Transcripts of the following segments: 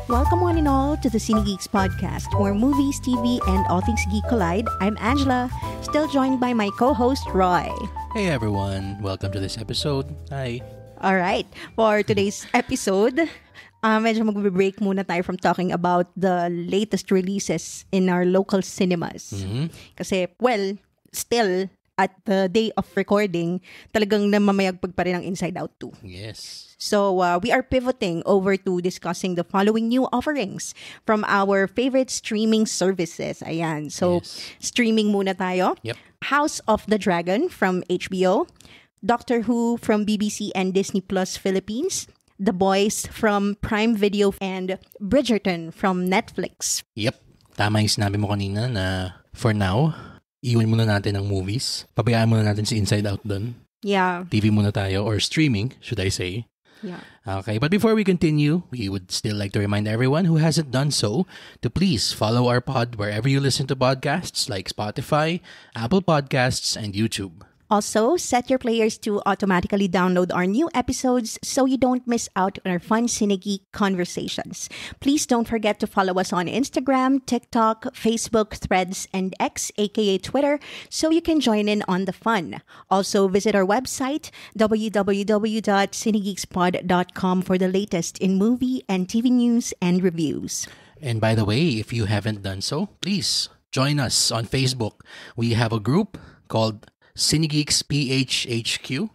Welcome one and all to the Cine Geeks podcast, where movies, TV, and all things geek collide. I'm Angela, still joined by my co-host Roy. Hey everyone, welcome to this episode. Hi. Alright, for today's episode, medyo mag-break muna tayo from talking about the latest releases in our local cinemas. Kasi, well, still, at the day of recording, talagang namamayagpag pa rin ang Inside Out 2. Yes. So, we are pivoting over to discussing the following new offerings from our favorite streaming services. Ayan. So, Yes. Streaming muna tayo. Yep. House of the Dragon from HBO. Doctor Who from BBC and Disney Plus Philippines. The Boys from Prime Video and Bridgerton from Netflix. Yep. Tama yung sinabi mo kanina na for now, iwan muna natin ang movies. Pabayaan muna natin si Inside Out dun. Yeah. TV muna tayo, or streaming, should I say. Yeah. Okay, but before we continue, we would still like to remind everyone who hasn't done so to please follow our pod wherever you listen to podcasts like Spotify, Apple Podcasts, and YouTube. Also, set your players to automatically download our new episodes so you don't miss out on our fun Cinegeek conversations. Please don't forget to follow us on Instagram, TikTok, Facebook, Threads, and X, aka Twitter, so you can join in on the fun. Also, visit our website, www.cinegeekspod.com, for the latest in movie and TV news and reviews. And by the way, if you haven't done so, please join us on Facebook. We have a group called Cinegeeks PHHQ.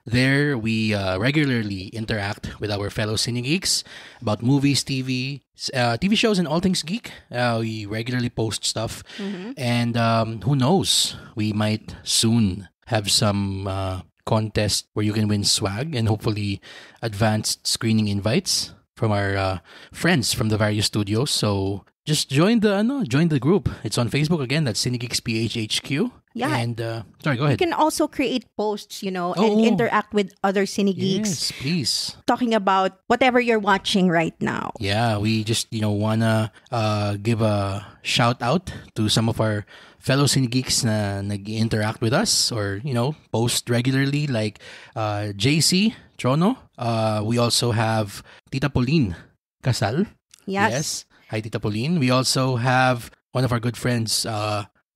There, we regularly interact with our fellow Cinegeeks about movies, TV shows, and all things geek. We regularly post stuff. And who knows, we might soon have some contest where you can win swag and hopefully advanced screening invites from our friends from the various studios. So just join the group. It's on Facebook again. That's Cinegeeks PHHQ. Yeah. And sorry, go ahead. You can also create posts, and interact with other Cinegeeks. Yes, please. Talking about whatever you're watching right now. Yeah, we just wanna give a shout out to some of our fellow Cinegeeks na nag-interact with us or post regularly, like JC Trono. We also have Tita Pauline Casal. Yes. Hi, Tita Pauline. We also have one of our good friends,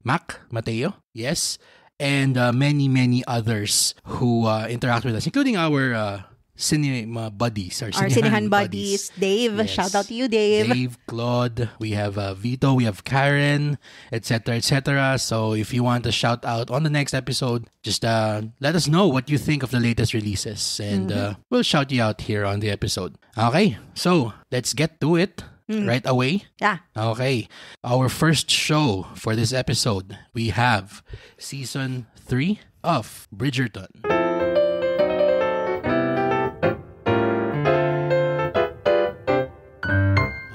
Mac Mateo. Yes. And many, many others who interact with us, including our cinema buddies. Our Cinehan buddies. Dave. Yes. Shout out to you, Dave. Dave, Claude. We have Vito. We have Karen, etc., etc. So if you want a shout out on the next episode, just let us know what you think of the latest releases. And we'll shout you out here on the episode. Okay. So let's get to it. Right away? Yeah. Okay. Our first show for this episode, we have Season 3 of Bridgerton.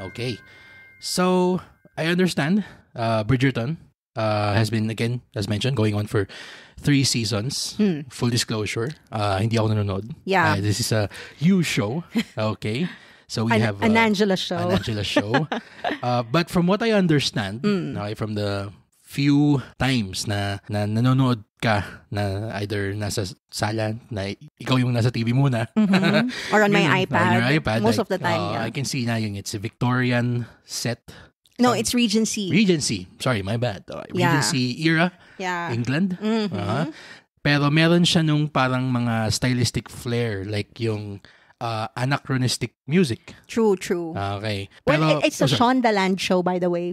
Okay. So, I understand Bridgerton has been, again, as mentioned, going on for 3 seasons. Full disclosure, hindi ako nanonood. Yeah. This is a you show. Okay. So we have an Angela show. An Angela show. But from what I understand, okay, from the few times na nanonood ka na either nasa sala, na ikaw yung nasa TV muna. Or on my iPad. On your iPad. Most of the time, yeah. I can see na yung it's a Victorian set. No, it's Regency. Regency. Sorry, my bad. Regency era. Yeah. England. Pero meron siya nung parang mga stylistic flair, like yung anachronistic music. True. Okay. Well, it's a Shondaland show, by the way.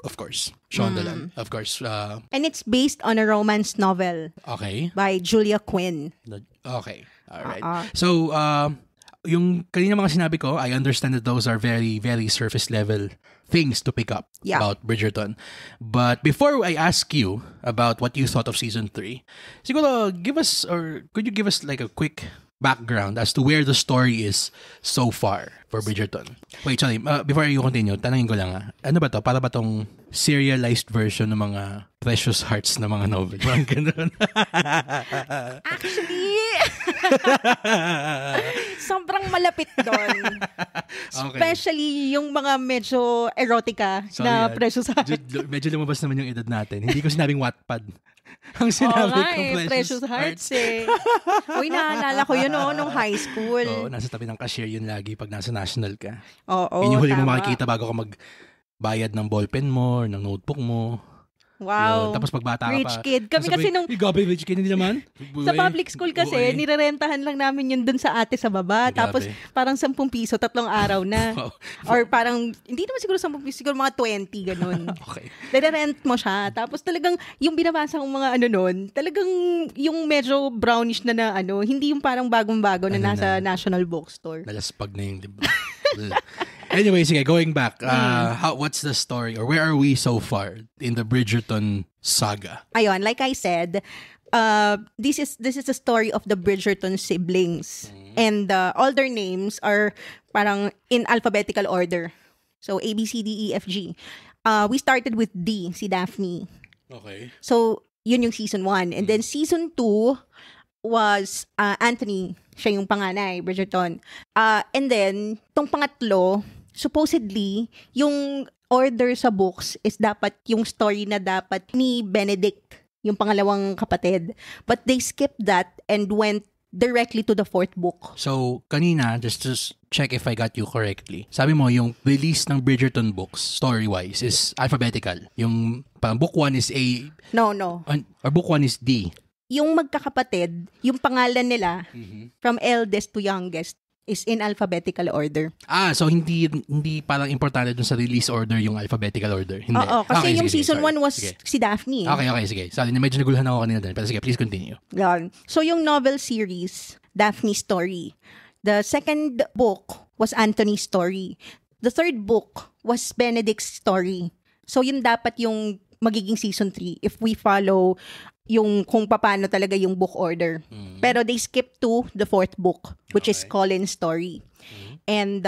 Of course. Shondaland. Of course. And it's based on a romance novel. Okay. By Julia Quinn. Okay. All right. So, yung kanina mga sinabi ko, I understand that those are very, very surface level things to pick up about Bridgerton. But before I ask you about what you thought of Season 3, siguro could you give us like a quick background as to where the story is so far for Bridgerton? Wait, sorry. Before you continue, tanungin ko lang ano ba to? Para ba tong serialized version ng mga Precious Hearts na mga novel? Mga ganun. Actually, Sobrang malapit doon. Okay. Especially yung mga medyo erotica na Precious Hearts. Medyo lumabas naman yung edad natin. Hindi ko sinabing Wattpad. Ang sinabi ko, Precious Hearts eh. Uy, naalala ko yun nung high school. Oo, nasa tabi ng cashier yun lagi pag nasa national ka. Oo, yun yung huli mo tama. makikita bago ka magbayad ng ballpen mo, ng notebook mo. Wow. Yun. Tapos pagbata ka Rich pa. kid. Kami kasi nung... Gabi, rich kid, hindi naman. Sa public school kasi, nirerentahan lang namin yun dun sa ate sa baba. Grabe. Tapos parang 10 piso, 3 araw na. Wow. Or parang, hindi naman siguro 10 piso, siguro mga 20, ganun. Okay. Nire-rent mo siya. Tapos talagang, yung binabasa kong mga nun, talagang yung medyo brownish na hindi yung parang bagong-bago na nasa National Bookstore. Nalaspag na yung libro. Anyway, sige, going back. What's the story or where are we so far in the Bridgerton saga? Ayun, like I said, this is the story of the Bridgerton siblings. And all their names are parang in alphabetical order. So A, B, C, D, E, F, G. We started with D, si Daphne. Okay. So, yun yung season 1. And then season 2 was Anthony. Siya yung panganay, Bridgerton. And then, tong pangatlo, supposedly, yung order sa books is dapat yung story na dapat ni Benedict, yung pangalawang kapatid. But they skipped that and went directly to the 4th book. So, kanina, just to check if I got you correctly, sabi mo, yung release ng Bridgerton books, story-wise, is alphabetical. Yung parang book 1 is A... No. Or book 1 is D. Yung magkakapatid, yung pangalan nila, from eldest to youngest, is in alphabetical order. So hindi parang importante dun sa release order yung alphabetical order. Hindi. Oo, kasi Okay, yung sige, season 1 was sige. si Daphne. Okay, sige. Sorry, medyo naguluhan ako kanina din. Pero sige, please continue. Yan. So yung novel series, Daphne's Story. The second book was Anthony's story. The third book was Benedict's story. So yun dapat yung magiging season 3 if we follow yung kung paano talaga yung book order. Pero they skipped to the 4th book, which is Colin's story. And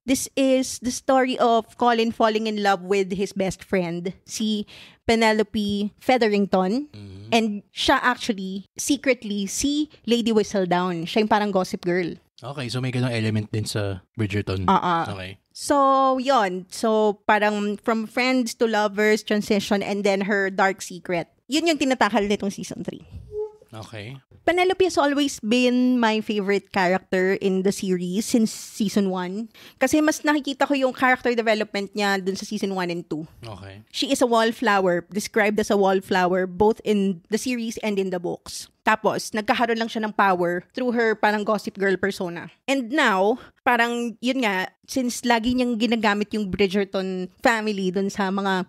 this is the story of Colin falling in love with his best friend, si Penelope Featherington. And siya actually, secretly, si Lady Whistledown. Siya yung parang gossip girl. Okay, so may ganong element din sa Bridgerton. Okay. So, yon. So, parang from friends to lovers, transition, and then her dark secret. Yun yung tinatakal nitong season 3. Okay. Penelope has always been my favorite character in the series since season 1. Kasi mas nakikita ko yung character development niya dun sa season 1 and 2. Okay. She is a wallflower, described as a wallflower both in the series and in the books. Tapos, nagkakaroon lang siya ng power through her parang gossip girl persona. And now, parang yun nga, since lagi niyang ginagamit yung Bridgerton family dun sa mga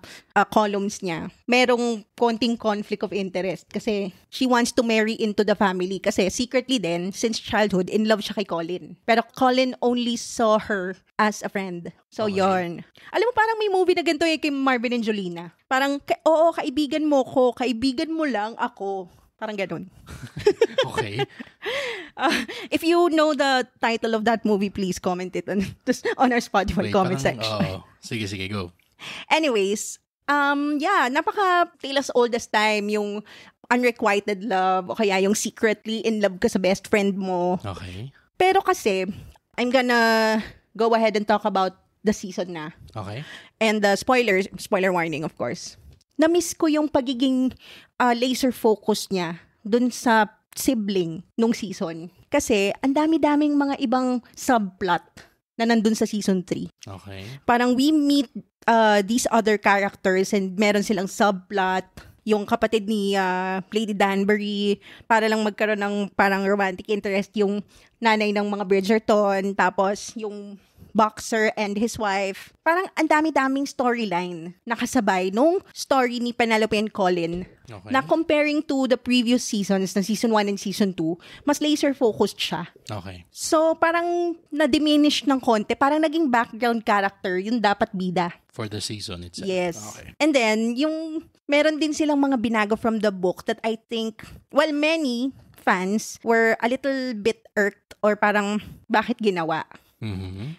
columns niya, merong konting conflict of interest kasi she wants to marry into the family kasi secretly din, since childhood, in love siya kay Colin. Pero Colin only saw her as a friend. So, Yorn. Alam mo, parang may movie na ganito yung kay Marvin and Jolina. Parang, oo, kaibigan mo ko, kaibigan mo lang ako. Parang ganun. Okay. If you know the title of that movie, please comment it on our Spotify comment section. Sige, go. Anyways, napaka tale as old as time yung unrequited love o kaya yung secretly in love ka sa best friend mo. Okay. Pero kasi, I'm gonna go ahead and talk about the season na. Okay. And the spoiler warning, of course. Na-miss ko yung pagiging laser focus niya dun sa sibling nung season. Kasi, ang dami-daming mga ibang subplot na nandun sa season 3. Okay. Parang we meet these other characters and meron silang subplot. Yung kapatid ni Lady Danbury, para lang magkaroon ng parang romantic interest yung nanay ng mga Bridgerton. Tapos, yung boxer and his wife. Parang ang dami-daming storyline nakasabay nung story ni Penelope and Colin. Okay. Na comparing to the previous seasons, na season 1 and season 2, mas laser-focused siya. Okay. So, parang na-diminish ng konti. Parang naging background character yung dapat bida. For the season itself. Yes. Okay. And then, yung meron din silang mga binago from the book that I think, well, many fans were a little bit irked or parang bakit ginawa.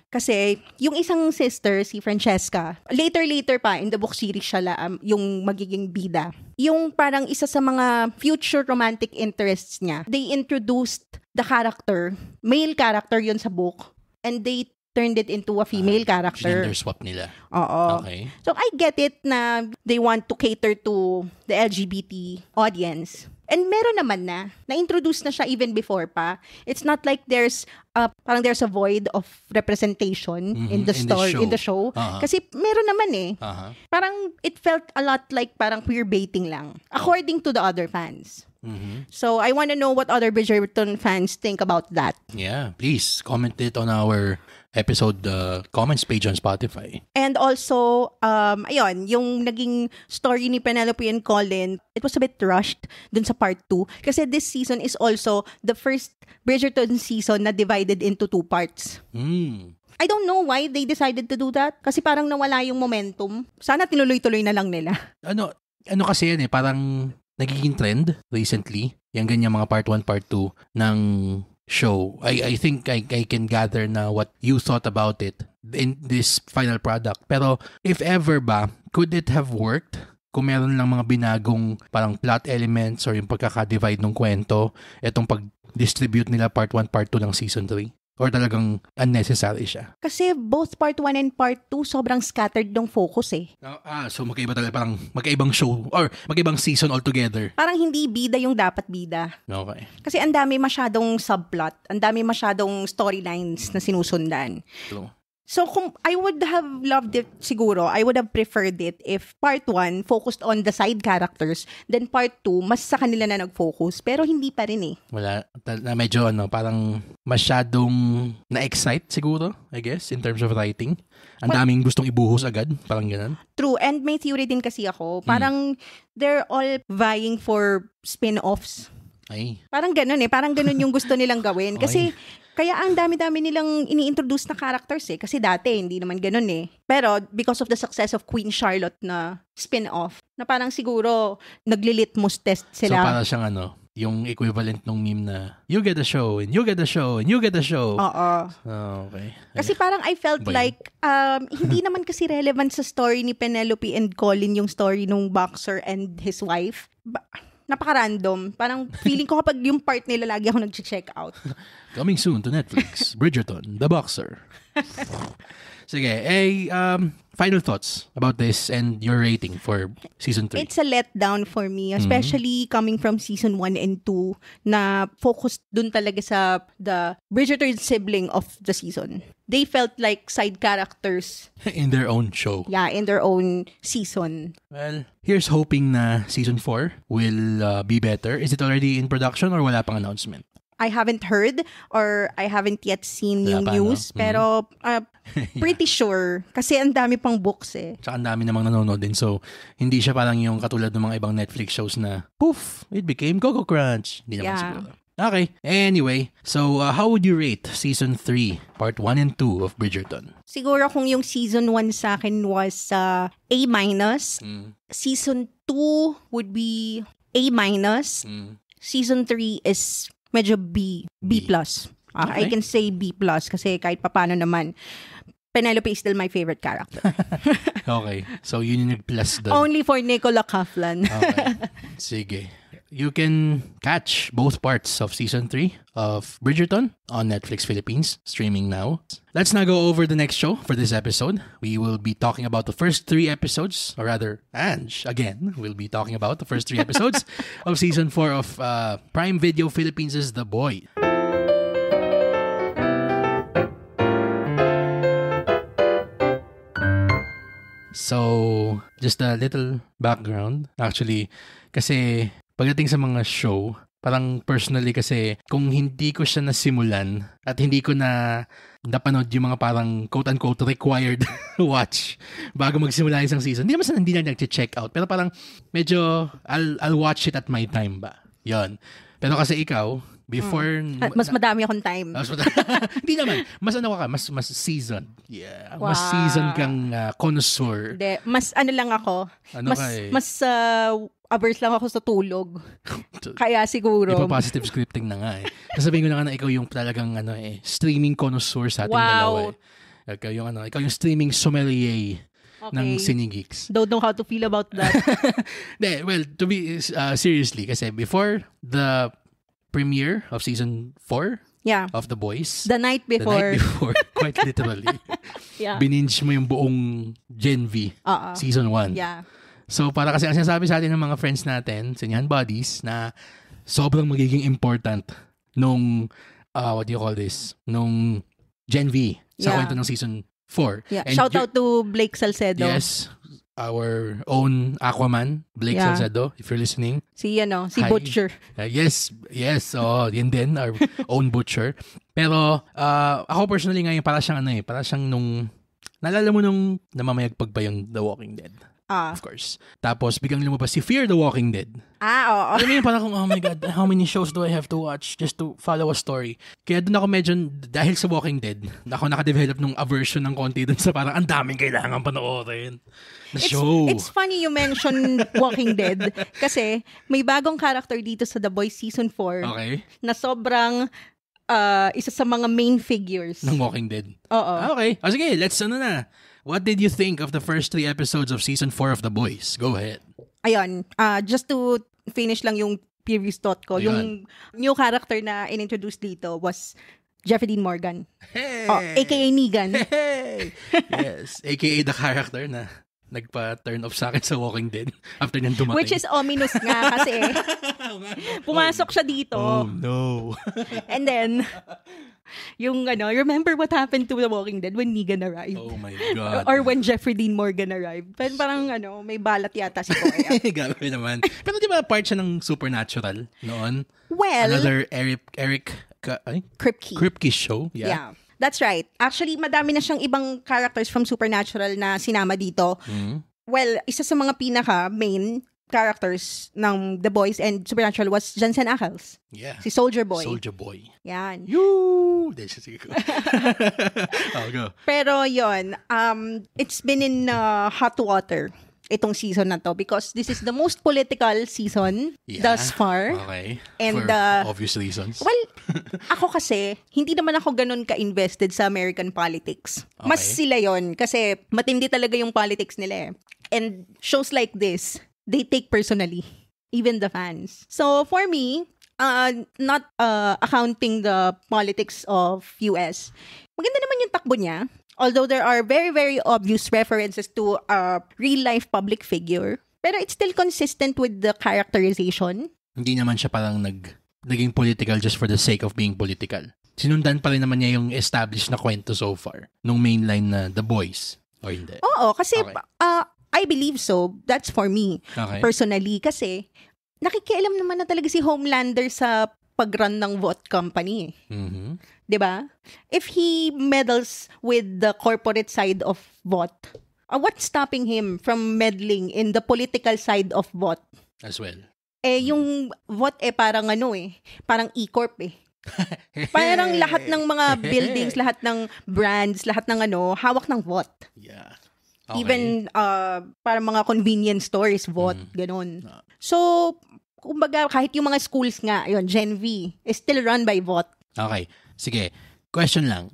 Kasi yung isang sister, si Francesca, later pa in the book series siya yung magiging bida. Yung parang isa sa mga future romantic interests niya, they introduced the character, male character yun sa book, and they turned it into a female character. Gender swap nila. Oo. Okay. So I get it na they want to cater to the LGBT audience. And meron naman na-introduce na siya even before pa. It's not like there's a void of representation in the story, in the show. Kasi meron naman Parang it felt a lot like parang queer baiting lang, according to the other fans. So I want to know what other Bridgerton fans think about that. Yeah, please comment it on our episode comments page on Spotify. And also, ayun, yung naging story ni Penelope and Colin, it was a bit rushed dun sa part 2. Kasi this season is also the first Bridgerton season na divided into 2 parts. I don't know why they decided to do that. Kasi parang nawala yung momentum. Sana tinuloy-tuloy na lang nila. Ano kasi yan parang nagiging trend recently. Yung ganyan mga part 1, part 2 ng show. I think I can gather na what you thought about it in this final product. Pero if ever ba, could it have worked kung meron lang mga binagong parang plot elements or yung pagkaka-divide ng kwento, etong pag-distribute nila part 1, part 2 ng season 3? Or talagang unnecessary siya? Kasi both part 1 and part 2 sobrang scattered ng focus So magkaiba talaga, parang magkaibang show or magkaibang season altogether. Parang hindi bida yung dapat bida. Okay. Kasi ang dami masyadong subplot, ang dami masyadong storylines na sinusundan. True. So kung I would have loved it siguro, I would have preferred it if part 1 focused on the side characters, then part 2 mas sa kanila na nag-focus, pero hindi pa rin Wala, medyo parang masyadong na-excite siguro, I guess, in terms of writing. Ang daming gustong ibuhos agad, parang ganun. True, and may theory din kasi ako, parang they're all vying for spin-offs. Ay. Parang ganun parang ganun yung gusto nilang gawin. Kasi kaya ang dami-dami nilang ini-introduce na characters kasi dati hindi naman ganun Pero because of the success of Queen Charlotte na spin-off, na parang siguro nagli-litmus test sila. So para siyang yung equivalent ng meme na you get a show and you get a show and you get a show. Oo. Okay. Kasi parang I felt like hindi naman kasi relevant sa story ni Penelope and Colin yung story nung boxer and his wife. Napaka-random. Parang feeling ko kapag yung part nila lagi ako nag-check out. Coming soon to Netflix, Bridgerton, The Boxer. Sige, final thoughts about this and your rating for season 3. It's a letdown for me, especially coming from season 1 and 2 na focused dun talaga sa the Bridgerton sibling of the season. They felt like side characters. In their own show. Yeah, in their own season. Well, here's hoping na season 4 will be better. Is it already in production or wala pang announcement? I haven't heard or I haven't yet seen yung news, pero pretty sure. Kasi ang dami pang books Tsaka ang dami namang nanonood din. So, hindi siya parang yung katulad ng mga ibang Netflix shows na, poof, it became Coco Crunch. Hindi naman siguro. Okay. Anyway, so how would you rate season 3, part 1 and 2 of Bridgerton? Siguro kung yung season 1 sa akin was A-, season 2 would be A-, season 3 is medyo B+. I can say B+, kasi kahit papano naman, Penelope is still my favorite character. Okay. So, yun yung nag-plus doon. Only for Nicola Coughlan. Okay. Sige. You can catch both parts of season 3 of Bridgerton on Netflix Philippines, streaming now. Let's now go over the next show for this episode. We will be talking about the first 3 episodes, or rather, Ange, again, will be talking about the first 3 episodes of season 4 of Prime Video Philippines' The Boy. So, just a little background. Actually, kasi pagdating sa mga show, parang personally kasi kung hindi ko siya nasimulan at hindi ko na napanood yung mga parang quote-unquote required watch bago magsimula isang season, hindi naman sa hindi na nag-check out. Pero parang medyo I'll watch it at my time ba. Yon. Pero kasi ikaw, before... Mas madami akong time. Hindi naman. Mas ano ka, mas seasoned. Yeah. Wow. Mas seasoned kang connoisseur. Hindi. Mas ano lang ako. Ano mas averse lang ako sa tulog. Kaya siguro. Iba positive scripting na nga eh. Sasabihin ko na nga na ikaw yung talagang streaming connoisseur sa ating dalawa eh. Ikaw yung streaming sommelier ng Cinegeeks. Don't know how to feel about that. Well, to be seriously, kasi before the premiere of season 4 of The Boys, the night before, quite literally, bininge mo yung buong Gen V season 1. Yeah. So, para kasi ang sinasabi sa atin ng mga friends natin, Sinyahan Buddies, na sobrang magiging important nung, what do you call this, nung Gen V sa kwento ng season 4. Yeah. Shout out to Blake Salcedo. Yes, our own Aquaman, Blake Salcedo, if you're listening. Si Butcher. Yes. So, yun din, our own Butcher. Pero, ako personally ngayon, para siyang nung, naalala mo nung namamayagpag pa yung The Walking Dead. Of course. Tapos, biglang lumabas si Fear the Walking Dead. Oo. Alam mo yun, parang oh my God, how many shows do I have to watch just to follow a story? Kaya doon ako medyo, dahil sa Walking Dead, ako nakadevelop nung aversion ng konti dun sa parang ang daming kailangan panoorin na show. It's funny you mention Walking Dead kasi may bagong character dito sa The Boys Season 4 na sobrang isa sa mga main figures ng Walking Dead. Oo. Okay. Sige, let's na. What did you think of the first 3 episodes of season 4 of The Boys? Go ahead. Ayun, just to finish lang yung previous thought ko, yung new character na in-introduce dito was Jeffrey Dean Morgan. Hey! AKA Negan. Hey! Yes, AKA the character na nagpa-turn off sa akin sa Walking Dead after niyang dumating. Which is ominous nga kasi pumasok siya dito. Oh no. And then, yung remember what happened to The Walking Dead when Negan arrived? Oh my God. Or when Jeffrey Dean Morgan arrived. Parang may balat yata si Koya. Grabe naman. Pero di ba part siya ng Supernatural noon? Well, another Eric Kripke show. Yeah. That's right. Actually, madami na siyang ibang characters from Supernatural na sinama dito. Well, isa sa mga pinaka-main characters ng The Boys and Supernatural was Jensen Ackles. Yeah. Si Soldier Boy. Yan. Sige ko. Go. Pero yon, it's been in hot water itong season na to because this is the most political season thus far. Okay. And, for obvious reasons. Well, ako kasi, hindi naman ako ganun ka-invested sa American politics. Mas sila yon kasi matindi talaga yung politics nila eh. And shows like this, they take personally, even the fans. So for me, not accounting the politics of US, maganda naman yung takbo niya. Although there are very, very obvious references to a real-life public figure, pero it's still consistent with the characterization. Hindi naman siya parang naging political just for the sake of being political. Sinundan pa rin naman niya yung established na kwento so far, nung mainline na The Boys, or hindi? Oo, kasi I believe so. That's for me, personally. Kasi nakikialam naman na talaga si Homelander sa pag-run ng vote company. Mm-hmm. 'Di ba? If he meddles with the corporate side of vote, what's stopping him from meddling in the political side of vote? As well. Yung vote parang parang E-Corp Parang lahat ng mga buildings, lahat ng brands, lahat ng hawak ng vote. Yeah. Okay. Even parang mga convenience stores, vote, ganun. So, kumbaga, kahit yung mga schools nga, Gen V, is still run by vote. Okay. Sige. Question lang.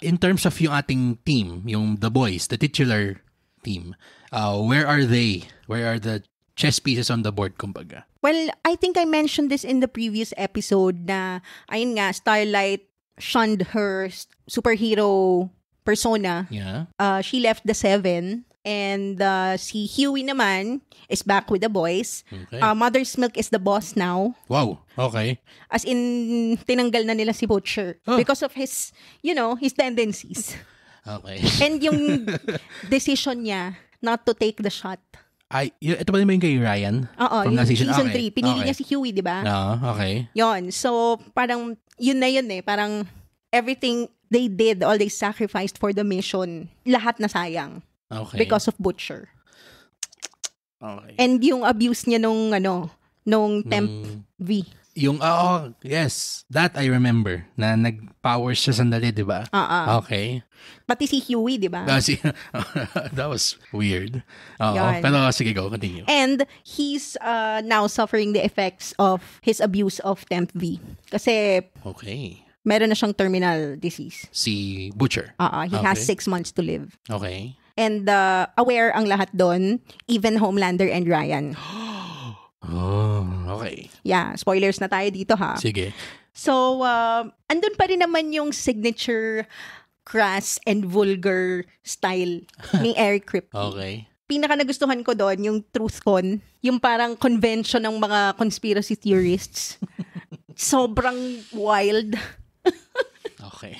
In terms of yung ating team, yung The Boys, the titular team, where are they? Where are the chess pieces on the board, kumbaga? Well, I think I mentioned this in the previous episode na, ayun nga, Starlight shunned her superhero persona. Yeah. She left the Seven. And si Huey naman is back with the boys. Okay. Mother's Milk is the boss now. Wow. Okay. As in, tinanggal na nila si Butcher. Because of his, his tendencies. Okay. And yung decision niya not to take the shot. Ito ba yung kay Ryan? Oo, yung season 3. Pinili niya si Huey, di ba? Okay. Yon. So, parang, yun na yun Parang, everything they did, all they sacrificed for the mission, lahat na sayang. Okay. Because of Butcher. Okay. And yung abuse niya nung Temp V. Yung, yes. That I remember. Na nag-powers siya sandali, di ba? Okay. Pati si Huey, di ba? That was weird. Yan. Pero sige, go. Continue. And he's now suffering the effects of his abuse of Temp V. Kasi Okay. meron na siyang terminal disease. Si Butcher. He has 6 months to live. Okay. And aware ang lahat doon, even Homelander and Ryan. Oh, okay. Yeah, spoilers na tayo dito ha. Sige. So, andun pa rin naman yung signature crass and vulgar style ni Eric Kripke. Okay. Pinaka nagustuhan ko doon, yung TruthCon, yung parang convention ng mga conspiracy theorists. Sobrang wild. Okay.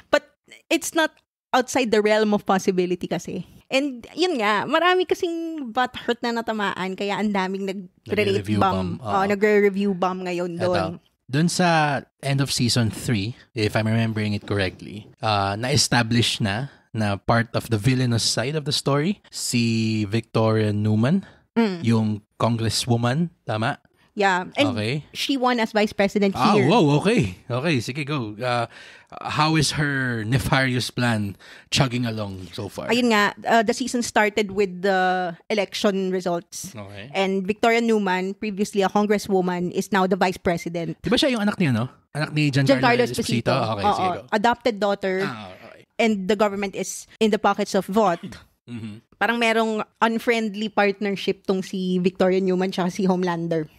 But it's not outside the realm of possibility kasi. And yun nga, marami kasing butthurt na natamaan kaya ang daming nagre-rate bomb. Nagre-review bomb ngayon doon. Doon sa end of season 3, if I'm remembering it correctly, na-establish na part of the villainous side of the story, si Victoria Newman, yung congresswoman, tama? Yeah. And okay. She won as vice president here. Wow, okay. Okay, sige, go. How is her nefarious plan chugging along so far? Ayun nga, the season started with the election results. Okay. And Victoria Newman, previously a congresswoman, is now the vice president. Di ba siya yung anak niya, no? Anak ni Giancarlo Esposito? Okay, sige, go. Adopted daughter. Okay. And the government is in the pockets of Vought. Mm-hmm. Parang merong unfriendly partnership tong si Victoria Newman tsaka si Homelander.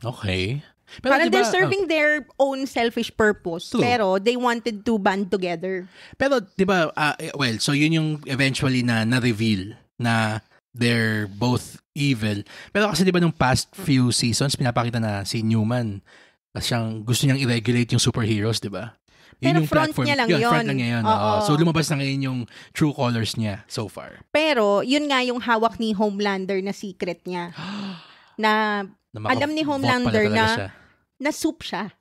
Okay. Pero parang diba, they're serving their own selfish purpose. True. Pero they wanted to band together. Pero, di ba, so yun yung eventually na-reveal na they're both evil. Pero kasi di ba nung past few seasons, pinapakita na si Newman, siyang gusto niyang i-regulate yung superheroes, di ba? Pero yung front platform. niya lang yun. Front lang niya yun. So lumabas na ngayon yung true colors niya so far. Pero yun nga yung hawak ni Homelander na secret niya. na alam ni Homelander na soup siya.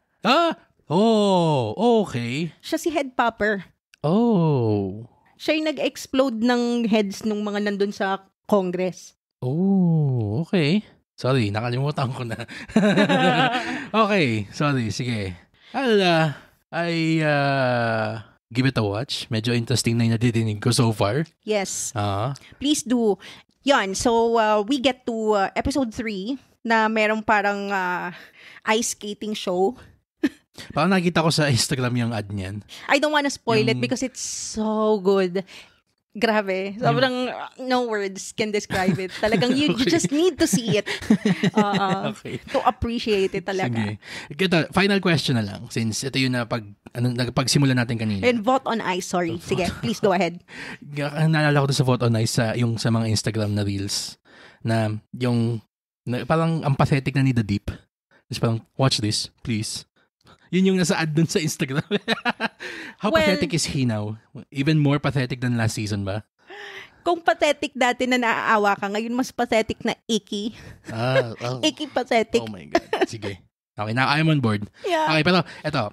Okay. Siya si head popper. Oh. Siya yung nag-explode ng heads nung mga nandun sa Congress. Oh, okay. Sorry, nakalimutan ko na. Okay, sorry, sige. I give it a watch. Medyo interesting na yung nadidinig ko so far. Yes. Please do. Yan, so we get to episode 3 na merong parang ice skating show. Parang nakita ko sa Instagram yung ad niyan. I don't wanna spoil it because it's so good. Grabe. Sobrang no words can describe it. Talagang you just need to see it Okay. to appreciate it talaga. Sige. Ito, final question na lang since ito yung nagpagsimula natin kanina. And vote on ice, sorry. Sige, please go ahead. Naalala ko sa vote on ice yung sa mga Instagram na reels na yung parang ang pathetic na ni The Deep. Just parang, watch this, please. Yun yung nasa ad dun sa Instagram. How pathetic is he now? Even more pathetic than last season ba? Kung pathetic dati na naaawa ka, ngayon mas pathetic na icky. Icky pathetic. Oh my God. Sige. Okay, now I'm on board. Yeah. Okay, pero ito,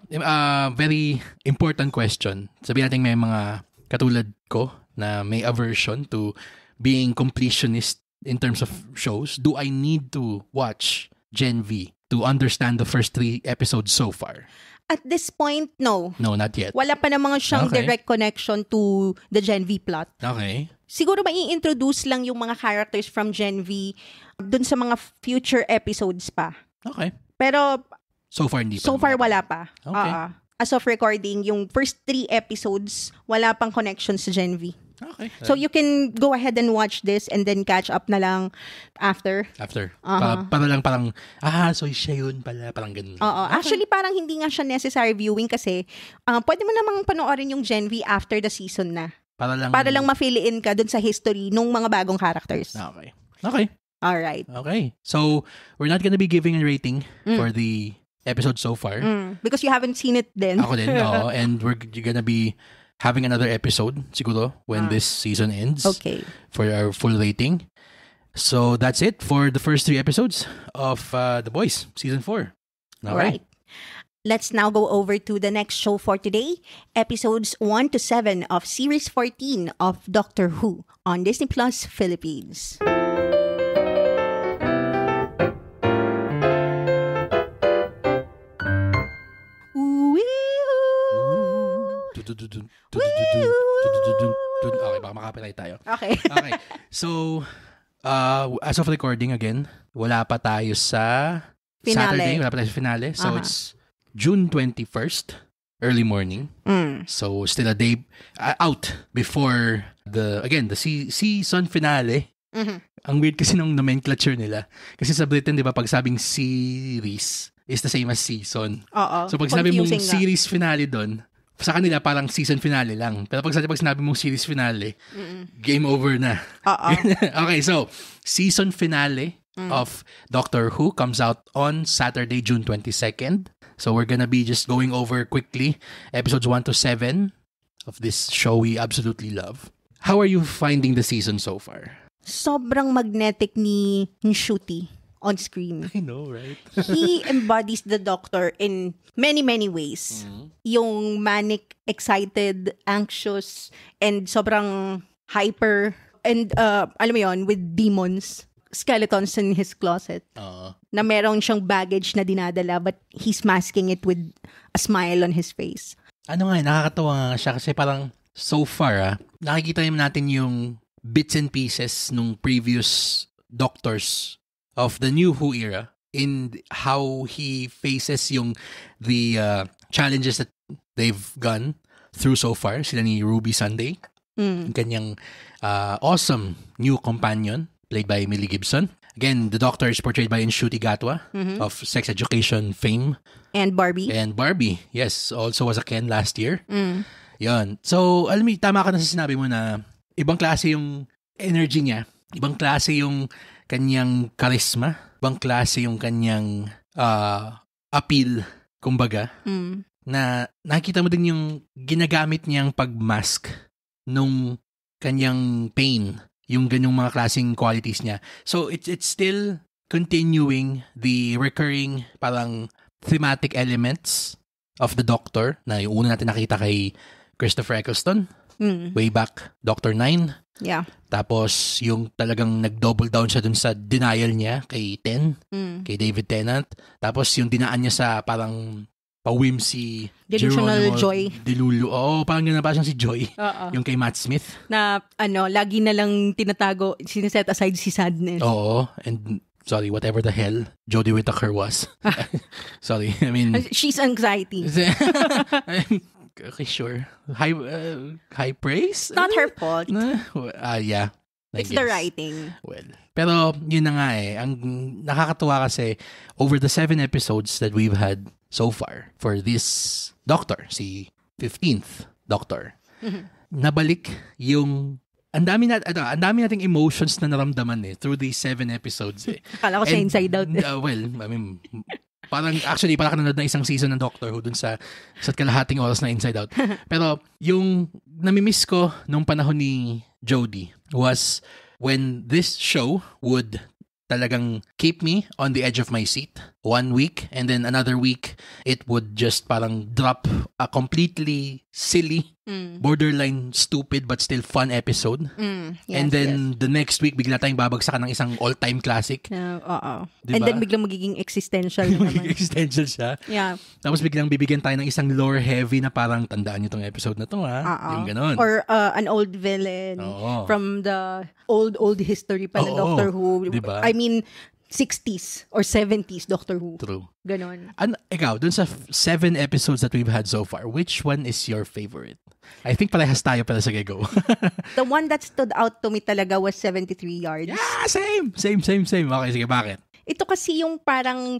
very important question. Sabihin natin may mga katulad ko na may aversion to being completionist in terms of shows. Do I need to watch Gen V to understand the first 3 episodes so far? At this point, no. No, not yet. Wala pa namang siyang direct connection to the Gen V plot. Okay. Siguro mai-introduce lang yung mga characters from Gen V dun sa mga future episodes pa. Okay. Pero so far hindi pa. So far wala pa. Okay. As of recording, yung first 3 episodes, wala pang connection sa Gen V. Okay. So you can go ahead and watch this and then catch up na lang after. Para lang parang, so siya yun pala, parang ganun. Okay. Actually, parang hindi nga siya necessary viewing kasi pwede mo namang panoorin yung Gen V after the season na. Para lang ma-fill in ka dun sa history nung mga bagong characters. Okay. Alright. Okay. So, we're not gonna be giving a rating for the episode so far. Because you haven't seen it then. Ako din, and we're gonna be having another episode, siguro, when this season ends. Okay. For our full rating. So, that's it for the first 3 episodes of The Boys, Season 4. All right. Let's now go over to the next show for today, episodes 1 to 7 of Series 14 of Doctor Who on Disney Plus Philippines. Okay, baka makapirate tayo. Okay. Okay. So, as of recording again, wala pa tayo sa Finale. Saturday. Wala pa tayo sa finale. So, it's June 21st, early morning. So, still a day out before the season finale. Ang weird kasi ng nomenclature nila. Kasi sa Britain, di ba, pag sabing series is the same as season. Oo. So, pag sabi mong Confusing nga. series finale doon, sa kanila parang season finale lang. Pero pag sinabi mong series finale, game over na. Oo. Okay, so, season finale of Doctor Who comes out on Saturday, June 22nd. So, we're gonna be just going over quickly episodes 1 to 7 of this show we absolutely love. How are you finding the season so far? Sobrang magnetic ni Ncuti on screen. I know, right? He embodies the Doctor in many, many ways. Yung manic, excited, anxious, and sobrang hyper. And alam mo yun, with demons, skeletons in his closet. Na meron siyang baggage na dinadala but he's masking it with a smile on his face. Ano nga, nakakatawa nga siya kasi parang so far, nakikita natin yung bits and pieces nung previous Doctors of the new Who era in how he faces the challenges that they've gone through so far. Sila ni Ruby Sunday, yung kanyang awesome new companion played by Millie Gibson. Again, the Doctor is portrayed by Ncuti Gatwa of Sex Education fame. And Barbie. Yes, also was a Ken last year. Yan. So, alam mo, tama ka na sa sinabi mo na ibang klase yung energy niya, ibang klase yung kanyang charisma, ibang klase yung kanyang appeal, kumbaga, na nakikita mo din yung ginagamit niyang pag-mask nung kanyang pain, yung ganyong mga klaseng qualities niya. So, it's still continuing the recurring parang thematic elements of the Doctor na yung una natin nakita kay Christopher Eccleston, way back Doctor 9. Yeah. Tapos, yung talagang nag-double down siya dun sa denial niya kay kay David Tennant. Tapos, yung dinaan niya sa parang pa-whimsy, delusional Joy. Parang gano'n pa siyang si Joy. Yung kay Matt Smith. Na, lagi na lang tinatago, siniset aside si sadness. Oo. And, sorry, whatever the hell Jodie Whittaker was. Sorry, I mean... She's anxiety. Okay, sure. High praise? Not her fault. Yeah. It's the writing. Well, pero yun na nga Ang nakakatuwa kasi over the 7 episodes that we've had so far for this Doctor, si 15th Doctor, nabalik yung ang dami nating emotions na naramdaman through these 7 episodes Akala ko sa Inside Out. Well, I mean, parang nanonood na isang season ng Doctor Who dun sa kalahating oras na Inside Out. Pero yung namimiss ko nung panahon ni Jodie was when this show would talagang keep me on the edge of my seat 1 week and then another week it would just parang drop a completely silly, borderline stupid but still fun episode. Yes, and then the next week bigla tayong babagsakan ng isang all-time classic. Oo. Diba? And then biglang magiging existential naman. Magiging existential siya. Yeah. Tapos biglang bibigyan tayo ng isang lore heavy na parang tandaan niyo tong episode na to Yung ganon. Or an old villain from the old history pa ng Doctor Who. Diba? I mean, 60s or 70s Doctor Who. True. Ganon. Ikaw, dun sa 7 episodes that we've had so far, which one is your favorite? I think parehas tayo pala sa go. The one that stood out to me talaga was 73 Yards. Yeah, same. Okay, sige, bakit? Ito kasi yung parang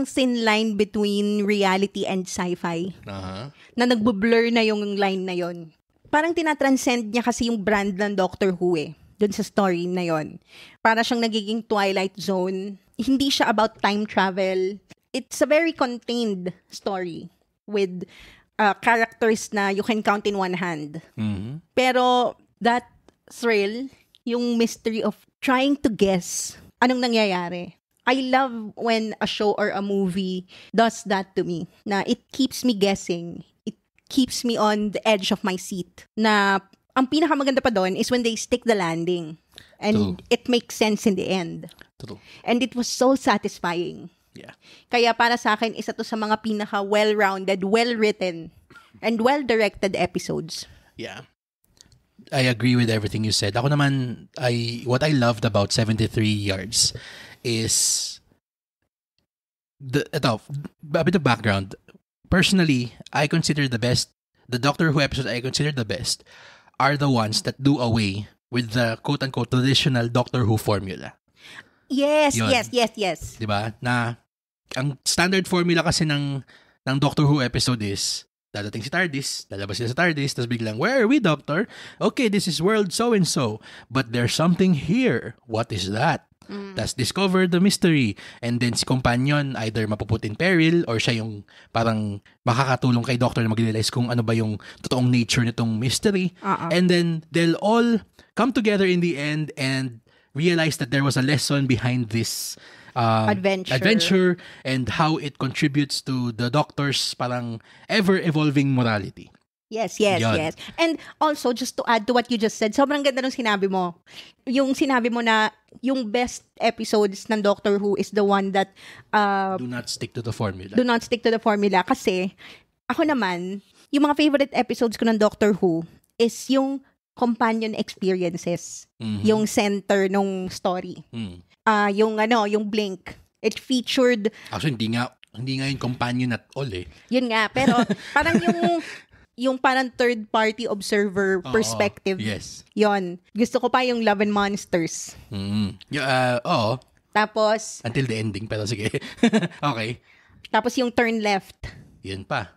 thin line between reality and sci-fi. Na nagbo-blur na yung line na yon. Parang tinatranscend niya kasi yung brand ng Doctor Who dun sa story na yon. Para siyang nagiging Twilight Zone. Hindi siya about time travel. It's a very contained story with characters na you can count in one hand. Pero that thrill, yung mystery of trying to guess anong nangyayari. I love when a show or a movie does that to me. Na it keeps me guessing. It keeps me on the edge of my seat. Na ang pinakamaganda pa doon is when they stick the landing. And it makes sense in the end. True. And it was so satisfying. Yeah. Kaya para sa akin, isa to sa mga pinaka well-rounded, well-written And well-directed episodes. Yeah. I agree with everything you said. Ako naman, what I loved about 73 Yards is a bit of background. Personally, I consider the Doctor Who episodes I consider the best are the ones that do away with the quote-unquote traditional Doctor Who formula. Yes, Yun. yes. Diba? Na ang standard formula kasi ng Doctor Who episode is dadating si TARDIS, lalabas sila sa TARDIS, tapos biglang, where are we, Doctor? Okay, this is world so-and-so, but there's something here. What is that? Tapos discover the mystery. And then si companion either mapuput in peril or siya yung parang makakatulong kay Doctor na mag-realize kung ano ba yung totoong nature nitong mystery. And then they'll all come together in the end and realize that there was a lesson behind this adventure and how it contributes to the Doctor's parang ever-evolving morality. Yes. And also, just to add to what you just said, sobrang ganda ng sinabi mo. Yung sinabi mo na yung best episodes ng Doctor Who is the one that do not stick to the formula. Do not stick to the formula. Kasi, ako naman, yung mga favorite episodes ko ng Doctor Who is yung companion experiences. Yung center nung story. Yung Blink. It featured... Actually, hindi nga yung companion at all eh. Yun nga, pero parang yung parang third-party observer perspective. Yes. Yon. Gusto ko pa yung Love and Monsters. Oo. Tapos... Until the ending, pero sige. Okay. Tapos yung Turn Left. Yun pa.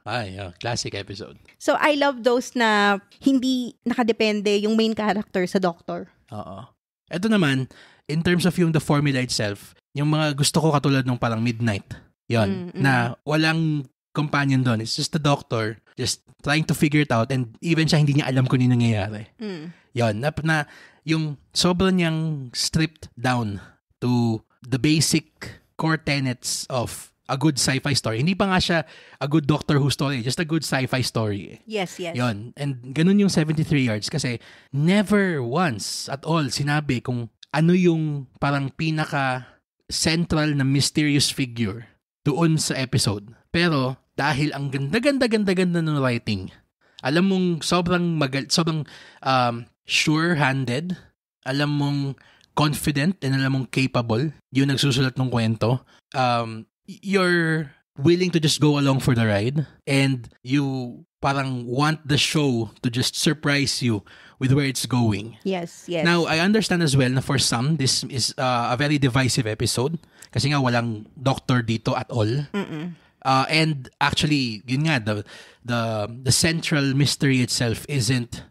Classic episode. So, I love those na hindi nakadepende yung main character sa Doctor. Oo. Ito naman, in terms of yung the formula itself, yung mga gusto ko katulad nung parang Midnight. Yon. Na walang companion doon. It's just the Doctor just trying to figure it out and even siya hindi niya alam kung ano nangyayari. Yon. Na yung sobrang niyang stripped down to the basic core tenets of a good sci-fi story. Hindi pa nga siya a good Doctor Who story, just a good sci-fi story. Yes. Yon. And ganun yung 73 Yards kasi never once at all sinabi kung ano yung parang pinaka central na mysterious figure doon sa episode. Pero dahil ang ganda ng writing, alam mong sobrang sure-handed, alam mong confident, and alam mong capable yung nagsusulat ng kwento. You're willing to just go along for the ride and you parang want the show to just surprise you with where it's going. Yes. Now, I understand as well na for some, this is a very divisive episode kasi nga walang Doctor dito at all. And actually, yun nga, the central mystery itself isn't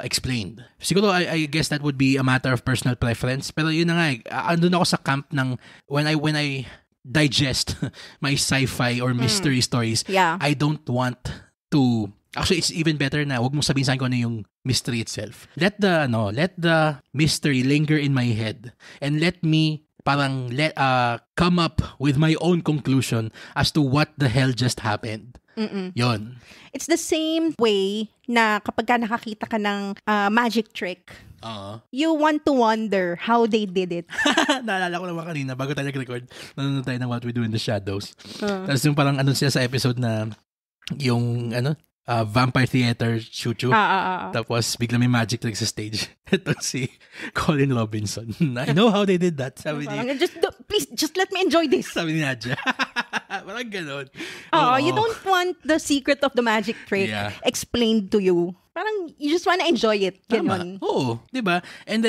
explained. Siguro, I guess that would be a matter of personal preference. Pero yun na nga, andun ako sa camp ng when I digest my sci-fi or mystery stories, I don't want to... Actually, it's even better na wag mong sabihin sa akin kung ano yung mystery itself. Let the mystery linger in my head and let me parang come up with my own conclusion as to what the hell just happened. Yon. It's the same way na kapag ka nakakita ka ng magic trick, you want to wonder how they did it. Naalala ko naman kanina, bago tayo nag-record, nanonood tayo ng What We Do in the Shadows. Tapos yung parang siya sa episode na yung Vampire Theater Chuchu. Tapos bigla may magic trick sa stage. Ito si Colin Robinson. I know how they did that. Sabi niya, please, just let me enjoy this. Sabi ni Nadja. Parang ganon. You don't want the secret of the magic trick explained to you. Parang you just wanna enjoy it. Ganon. Oo, diba? And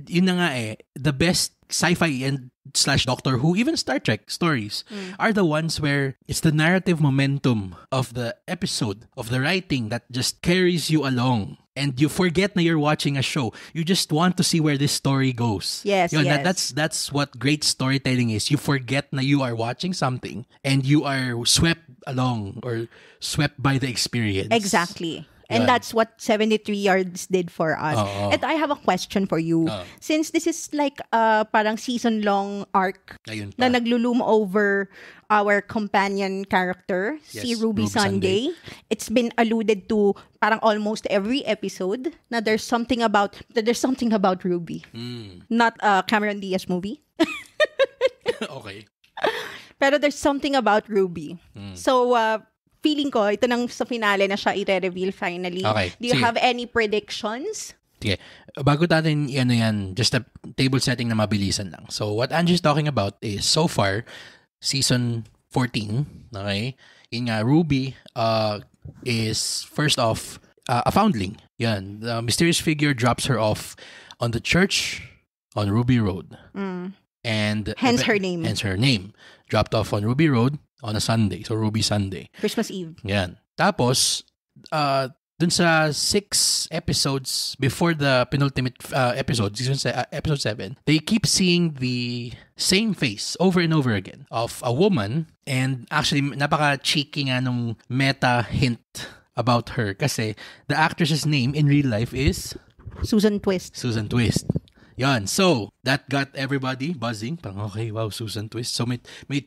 yun na nga the best sci-fi and / Doctor Who, even Star Trek stories are the ones where it's the narrative momentum of the episode, of the writing that just carries you along. And you forget na you're watching a show. You just want to see where this story goes. Yes. That's what great storytelling is. You forget na you are watching something and you are swept along or swept by the experience. Exactly. And that's what 73 Yards did for us. And I have a question for you. Since this is like parang season-long arc na nagluloom over our companion character, si Ruby Sunday. It's been alluded to parang almost every episode na there's something about Ruby. Not a Cameron Diaz movie. Okay. Pero there's something about Ruby. So, feeling ko, ito nang sa finale na siya i-reveal finally. Okay, Do you sige. have any predictions? Sige. Bago natin yan, just a table setting na mabilisan lang. So, what Angie's talking about is, so far, season 14, okay? Yun nga, Ruby is, first off, a foundling. Yan. The mysterious figure drops her off on the church on Ruby Road. And Hence her name. Hence her name. Dropped off on Ruby Road on a Sunday. So, Ruby Sunday. Christmas Eve. Yan. Tapos, dun sa 6 episodes before the penultimate episode, episode 7, they keep seeing the same face over and over again of a woman. And actually, napaka-cheeky nga nung meta hint about her. Kasi the actress's name in real life is Susan Twist. Susan Twist. Yan. So, that got everybody buzzing. Parang, okay, wow, Susan Twist. So, may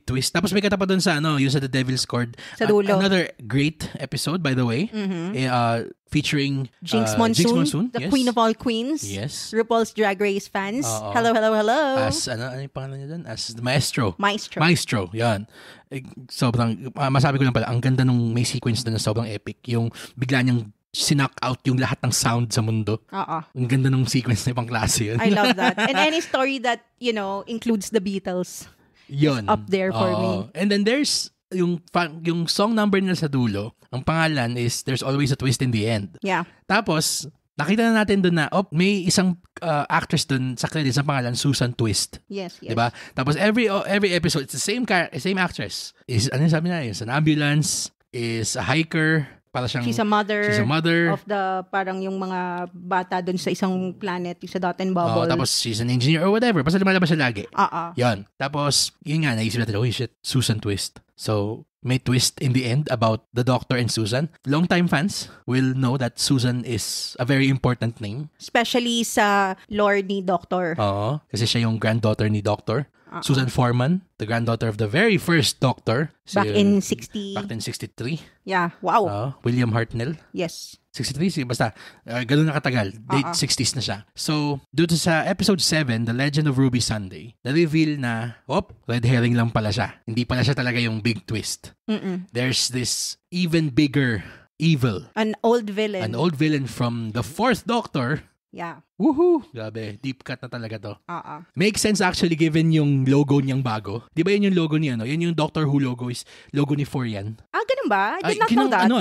twist. Tapos may katapat dun sa, yung sa The Devil's Cord. Sa dulo. Another great episode, by the way. Featuring Jinx Monsoon, the yes. queen of all queens. Yes. RuPaul's Drag Race fans. Hello, hello, hello. As, ano yung pangalan niya dun? As the Maestro. Maestro. Yan. Sobrang, masabi ko lang pala, ang ganda nung may sequence dun na sobrang epic. Yung bigla niyang sinak out yung lahat ng sound sa mundo. Ang ganda nung sequence na ibang klase yun. I love that. And any story that, includes the Beatles. Yun. Up there for me. And then there's yung song number nila sa dulo. Ang pangalan is There's Always a Twist in the End. Yeah. Tapos, nakita na natin doon na, may isang actress doon sa credits na pangalan, Susan Twist. Yes. Diba? Tapos every episode, it's the same actress. Ano sabi na? Is an ambulance, is a hiker, para siyang, she's a mother of the parang yung mga bata doon sa isang planet, yung sa Dot and Bubble. Tapos she's an engineer or whatever. Basta lumalabas siya lagi. Yan. Tapos, yun nga, naisip natin, oh shit, Susan Twist. So, may twist in the end about the Doctor and Susan. Long-time fans will know that Susan is a very important name. Especially sa lore ni Doctor. Oo. Kasi siya yung granddaughter ni Doctor. Susan Foreman, the granddaughter of the very first Doctor. Back in 63. Yeah, wow. William Hartnell. Yes. 63, basta, ganun na katagal. Late 60s na siya. So, dito sa episode 7, The Legend of Ruby Sunday, na-reveal na, red herring lang pala siya. Hindi pala siya talaga yung big twist. There's this even bigger evil. An old villain from the fourth Doctor. Yeah. Woohoo! Grabe, deep cut na talaga to. Makes sense actually given yung logo niyang bago. Di ba yun yung logo niya, no? Yun yung Doctor Who logo is logo ni Forian. Ganun ba? I did not know that.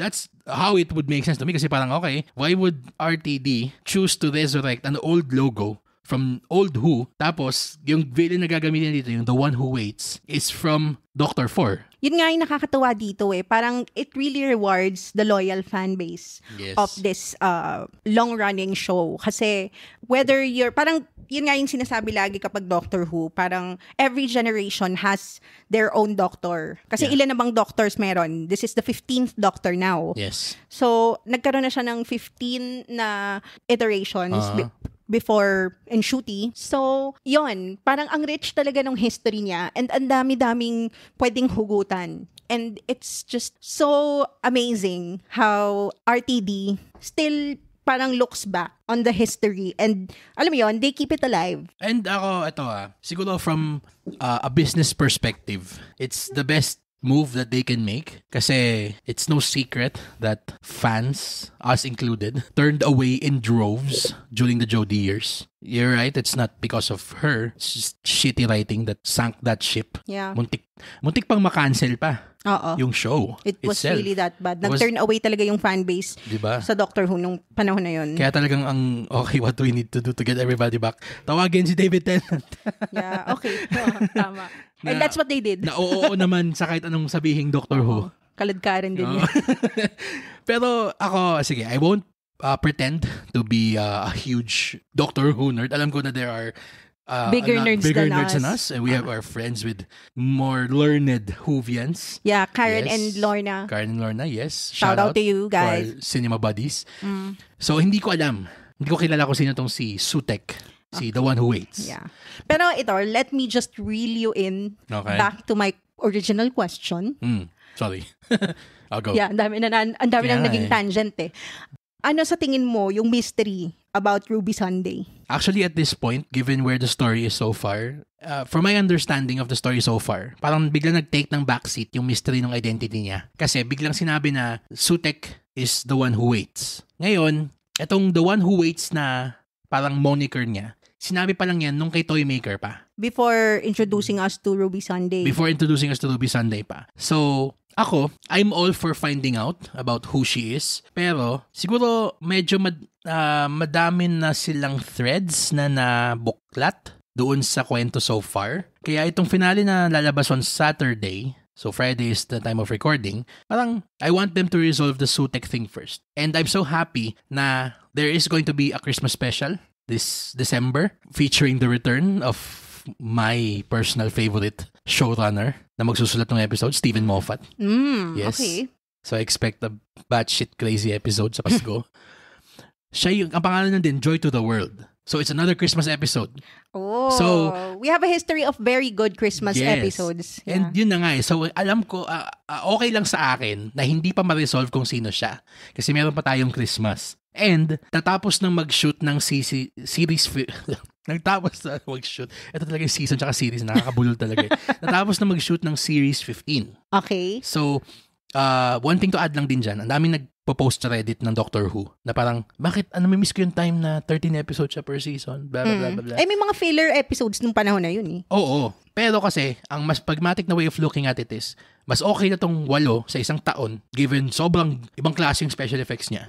That's how it would make sense to me kasi parang, okay, why would RTD choose to resurrect an old logo from old Who, tapos yung villain na gagamitin dito, yung The One Who Waits, is from Doctor 4. Yun nga yung nakakatawa dito Parang it really rewards the loyal fan base of this long-running show. Kasi whether parang yun nga yung sinasabi lagi kapag Doctor Who, parang every generation has their own Doctor. Kasi ilan na bang Doctors meron? This is the 15th Doctor now. Yes. So, nagkaroon na siya ng 15 na iterations before Ncuti. So, yon, parang ang rich talaga ng history niya and ang dami-daming pwedeng hugutan. And it's just so amazing how RTD still parang looks back on the history and alam mo yon, they keep it alive. And ako, siguro from a business perspective, it's the best move that they can make kasi it's no secret that fans, us included, turned away in droves during the Jodie years. You're right, it's not because of her. It's just shitty writing that sank that ship. Yeah. Muntik pang makancel pa yung show. It was itself. really that bad. Nag-turn away talaga yung fan base diba? Sa Doctor Who nung panahon na yun. Kaya talagang okay, what do we need to do to get everybody back? Tawagin si David Tennant. Yeah, okay. Tama. And that's what they did. Oo naman sa kahit anong sabihing Doctor Who. Kaladkarin din yun. Pero ako, sige, I won't pretend to be a huge Doctor Who nerd. Alam ko na there are bigger nerds than us. And we have our friends with more learned Whovians. Yeah, Karen and Lorna. Karen and Lorna, yes. Shout out to you guys. To our cinema buddies. So, hindi ko alam. Hindi ko kilala kung sino tong si Sutek. Si The One Who Waits. Yeah. Pero ito, let me just reel you in back to my original question. Sorry. I'll go. Yeah, ang dami nang naging tangent Ano sa tingin mo yung mystery about Ruby Sunday? Actually, at this point, given where the story is so far, from my understanding of the story so far, parang biglang nag-take ng backseat yung mystery ng identity niya. Kasi biglang sinabi na Sutek is the one who waits. Ngayon, etong the one who waits na parang moniker niya, sinabi pa lang yan nung kay Toymaker pa. Before introducing us to Ruby Sunday. Pa. So, ako, I'm all for finding out about who she is. Pero, siguro medyo madami na silang threads na nabuklat doon sa kwento so far. Kaya itong finale na lalabas on Saturday, so Friday is the time of recording, parang I want them to resolve the Sutek thing first. And I'm so happy na there is going to be a Christmas special this December featuring the return of my personal favorite showrunner na magsusulat ng episode, Steven Moffat. Yes. Okay. So I expect a batshit crazy episode sa Pasko. Ang pangalan nun din, Joy to the World. So it's another Christmas episode. Oh, so we have a history of very good Christmas episodes. Yeah. And yun na nga eh. So alam ko, okay lang sa akin na hindi pa ma-resolve kung sino siya. Kasi meron pa tayong Christmas. And tatapos ng mag-shoot ng series nagtapos na mag-shoot. Ito talaga yung season tsaka series. Nakakabulol talaga. Natapos na mag-shoot ng series 15. Okay. So, one thing to add lang din dyan. Ang daming nagpo-post sa Reddit ng Doctor Who na parang, bakit, may miss ko yung time na 13 episodes siya per season? Blah, blah, blah, blah, blah. Eh, may mga filler episodes nung panahon na yun eh. Oo. Pero kasi, ang mas pragmatic na way of looking at it is, mas okay na tong 8 sa isang taon given sobrang ibang klaseng special effects niya.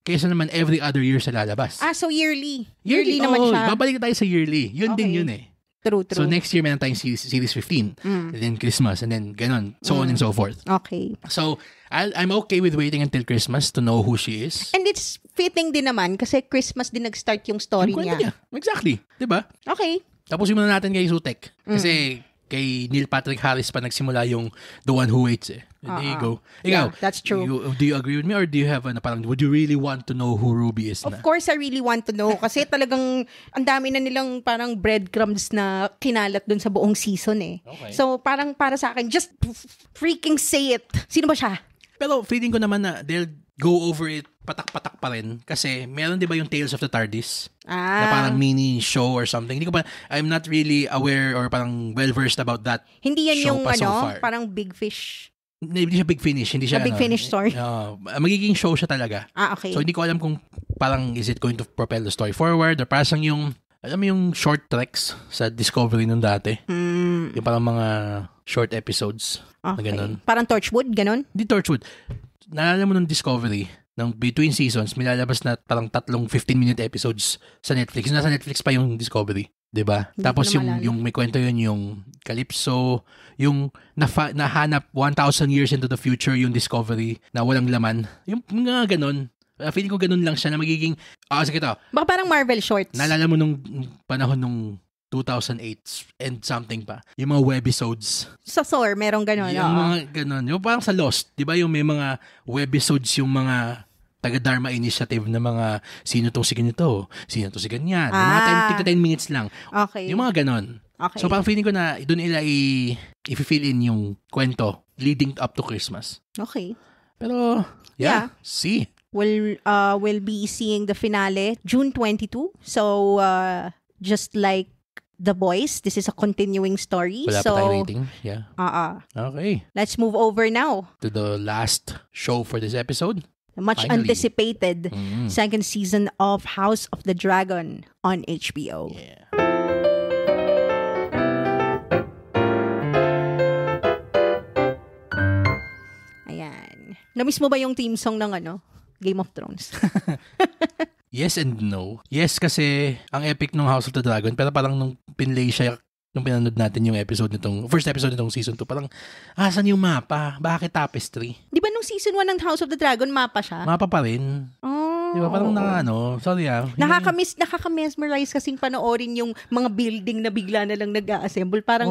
Kaysa naman every other year sa lalabas. So yearly. Yearly naman siya. Babalik tayo sa yearly. Yun din yun eh. True. So next year meron tayong series 15. And then Christmas. And then ganon. So on and so forth. Okay. So I'm okay with waiting until Christmas to know who she is. And it's fitting din naman kasi Christmas din nag-start yung story niya. Exactly. Diba? Okay. Tapusin muna natin kay Sutek. Kasi kay Neil Patrick Harris pa nagsimula yung The One Who Waits eh. There you go. Ikaw, yeah, that's true. Do you agree with me or do you have parang, would you really want to know who Ruby is na? Of course, I really want to know kasi talagang ang dami na nilang parang breadcrumbs na kinalat dun sa buong season eh. Okay. So parang para sa akin, just freaking say it. Sino ba siya? Pero feeling ko naman na they'll go over it patak-patak pa rin kasi meron 'di ba yung Tales of the TARDIS na parang mini show or something. Hindi ko pa, I'm not really aware or parang well-versed about that. Hindi yan show yung pa so far. parang Big Fish. Hindi siya Big Finish, hindi siya Big Finish story. Magiging show siya talaga. Okay. So hindi ko alam kung parang is it going to propel the story forward or parang yung alam mo yung short treks sa Discovery nung dati. Yung parang mga short episodes na ganun. Parang Torchwood, ganun? Hindi Torchwood. Naalala mo nung Discovery, ng between seasons, may lalabas na parang 3 15-minute episodes sa Netflix. Nasa Netflix pa yung Discovery. Diba? Tapos yung may kwento yun, yung Calypso, yung nahanap 1,000 years into the future yung Discovery na walang laman. Yung mga ganun. Feeling ko ganun lang siya na magiging, sige to. Baka parang Marvel shorts. Naalala mo nung panahon nung 2008 and something pa. Yung mga webisodes. Sa Thor, merong gano'n. Yung mga gano'n. Yung parang sa Lost, di ba yung may mga webisodes yung mga taga-Dharma Initiative na mga sino tong si ganito, sino tong si ganyan. Yung mga 10 minutes lang. Okay. Yung mga gano'n. Okay. So parang feeling ko na doon nila i-fill in yung kwento leading up to Christmas. Okay. Pero, see. We'll be seeing the finale June 22. So, just like The Boys, this is a continuing story. Wala pa tayo rating. Yeah. Okay. Let's move over now to the last show for this episode. The much Finally. anticipated second season of House of the Dragon on HBO. Yeah. Ayan. Namiss mo ba yung theme song ng Game of Thrones? Yes and no. Yes, kasi ang epic ng House of the Dragon, pero parang nung pinlay siya, nung pinanood natin yung first episode nitong season 2, parang, asan yung mapa? Bakit tapestry? Di ba nung season 1 ng House of the Dragon, mapa siya? Mapa pa rin. Oh. Di ba? Parang sorry Nakaka-mesmerize kasing panoorin yung mga building na bigla na lang nag-a-assemble. Parang,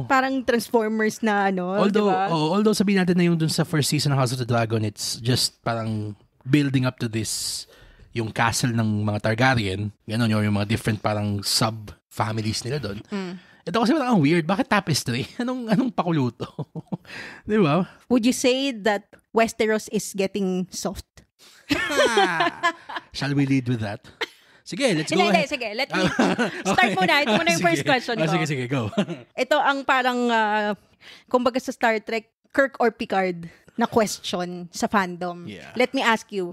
parang Transformers na although sabihin natin na yung dun sa first season ng House of the Dragon, it's just parang building up to this yung castle ng mga Targaryen, gano'n yung mga different parang sub-families nila doon. Ito kasi parang weird. Bakit tapestry? Anong pakuluto? Di ba? Would you say that Westeros is getting soft? Shall we lead with that? Sige, let's go. Hindi, sige. Let me start muna. Ito muna yung first question ko. Sige, go. Ito ang parang, kumbaga sa Star Trek, Kirk or Picard na question sa fandom. Yeah. Let me ask you,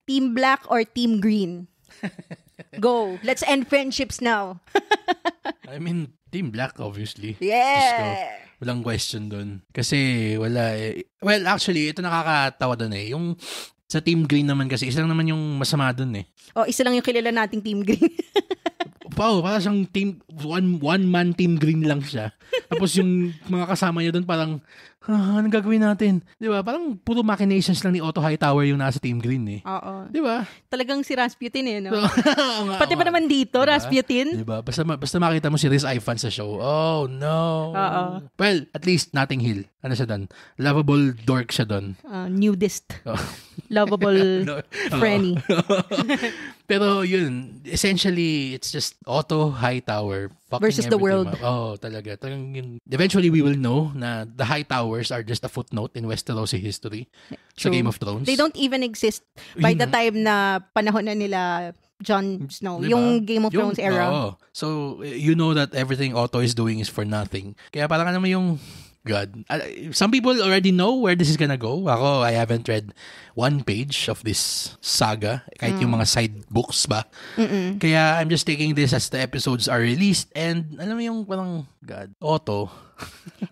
Team Black or Team Green? Go. Let's end friendships now. I mean, Team Black, obviously. Yeah. Walang question dun. Kasi wala eh. Well, actually, ito nakakatawa dun eh. Yung sa Team Green naman kasi, isa lang naman yung masama dun eh. Isa lang yung kilala nating Team Green. Para siyang team, one-man Team Green lang siya. Tapos yung mga kasama niya dun parang, anong gagawin natin? Di ba? Parang puro machinations lang ni Otto Hightower yung nasa Team Green eh. Oo. Di ba? Talagang si Rasputin eh, no? Pati pa naman dito, diba? Rasputin. Di ba? Basta makita mo si Riz Ifan sa show. Oh, no. Oo. Well, at least Notting Hill. Ano siya doon? Lovable dork siya doon. Nudist. Lovable Frenny. Pero yun, essentially, it's just Otto Hightower versus the world. Talaga. Eventually, we will know na the Hightowers are just a footnote in Westerosi history sa Game of Thrones. They don't even exist by the time na panahon na nila Jon Snow. Diba? Yung Game of Thrones era. So, you know that everything Otto is doing is for nothing. Kaya parang ano mo yung God. Some people already know where this is gonna go. Ako, I haven't read one page of this saga. Kahit yung mga side books ba. Kaya I'm just taking this as the episodes are released. And alam mo yung parang, God, Otto.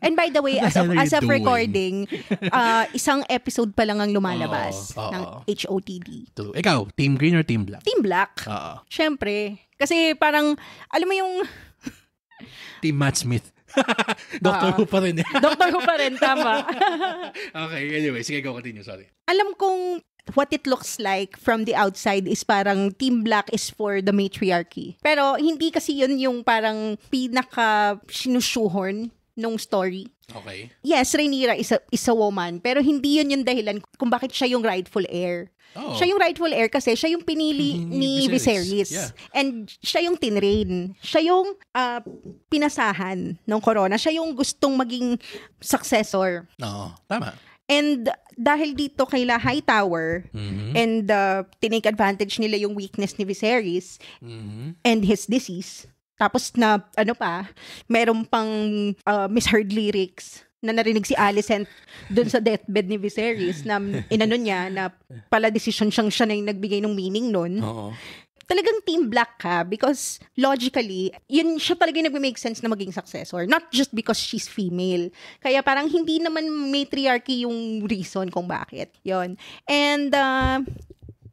And by the way, as of recording, isang episode pa lang ang lumalabas ng HOTD. Ikaw, Team Green or Team Black? Team Black. Siyempre. Kasi parang, alam mo yung... Team Matt Smith. Doctor Who pa rin eh. Doctor Who pa rin, tama. Okay, anyway, sige, go continue, sorry. Alam kong what it looks like from the outside is parang Team Black is for the matriarchy. Pero hindi kasi yun yung parang pinaka sinushoehorn nung story. Okay. Yes, Rhaenyra is a woman, pero hindi yun yung dahilan kung bakit siya yung rightful heir. Siya yung rightful heir kasi siya yung pinili ni Viserys. Yeah. And siya yung tinrain. Siya yung pinasahan ng corona. Siya yung gustong maging successor. Tama. And dahil dito kay Hightower and tinake advantage nila yung weakness ni Viserys and his disease. Tapos na, meron pang misheard lyrics na narinig si Alicent dun sa deathbed ni Viserys na inano niya na pala decision siya na yung nagbigay ng meaning nun. Talagang Team Black ka because logically, yun siya talaga yung nag-make sense na maging successor. Not just because she's female. Kaya parang hindi naman matriarchy yung reason kung bakit. Yon. And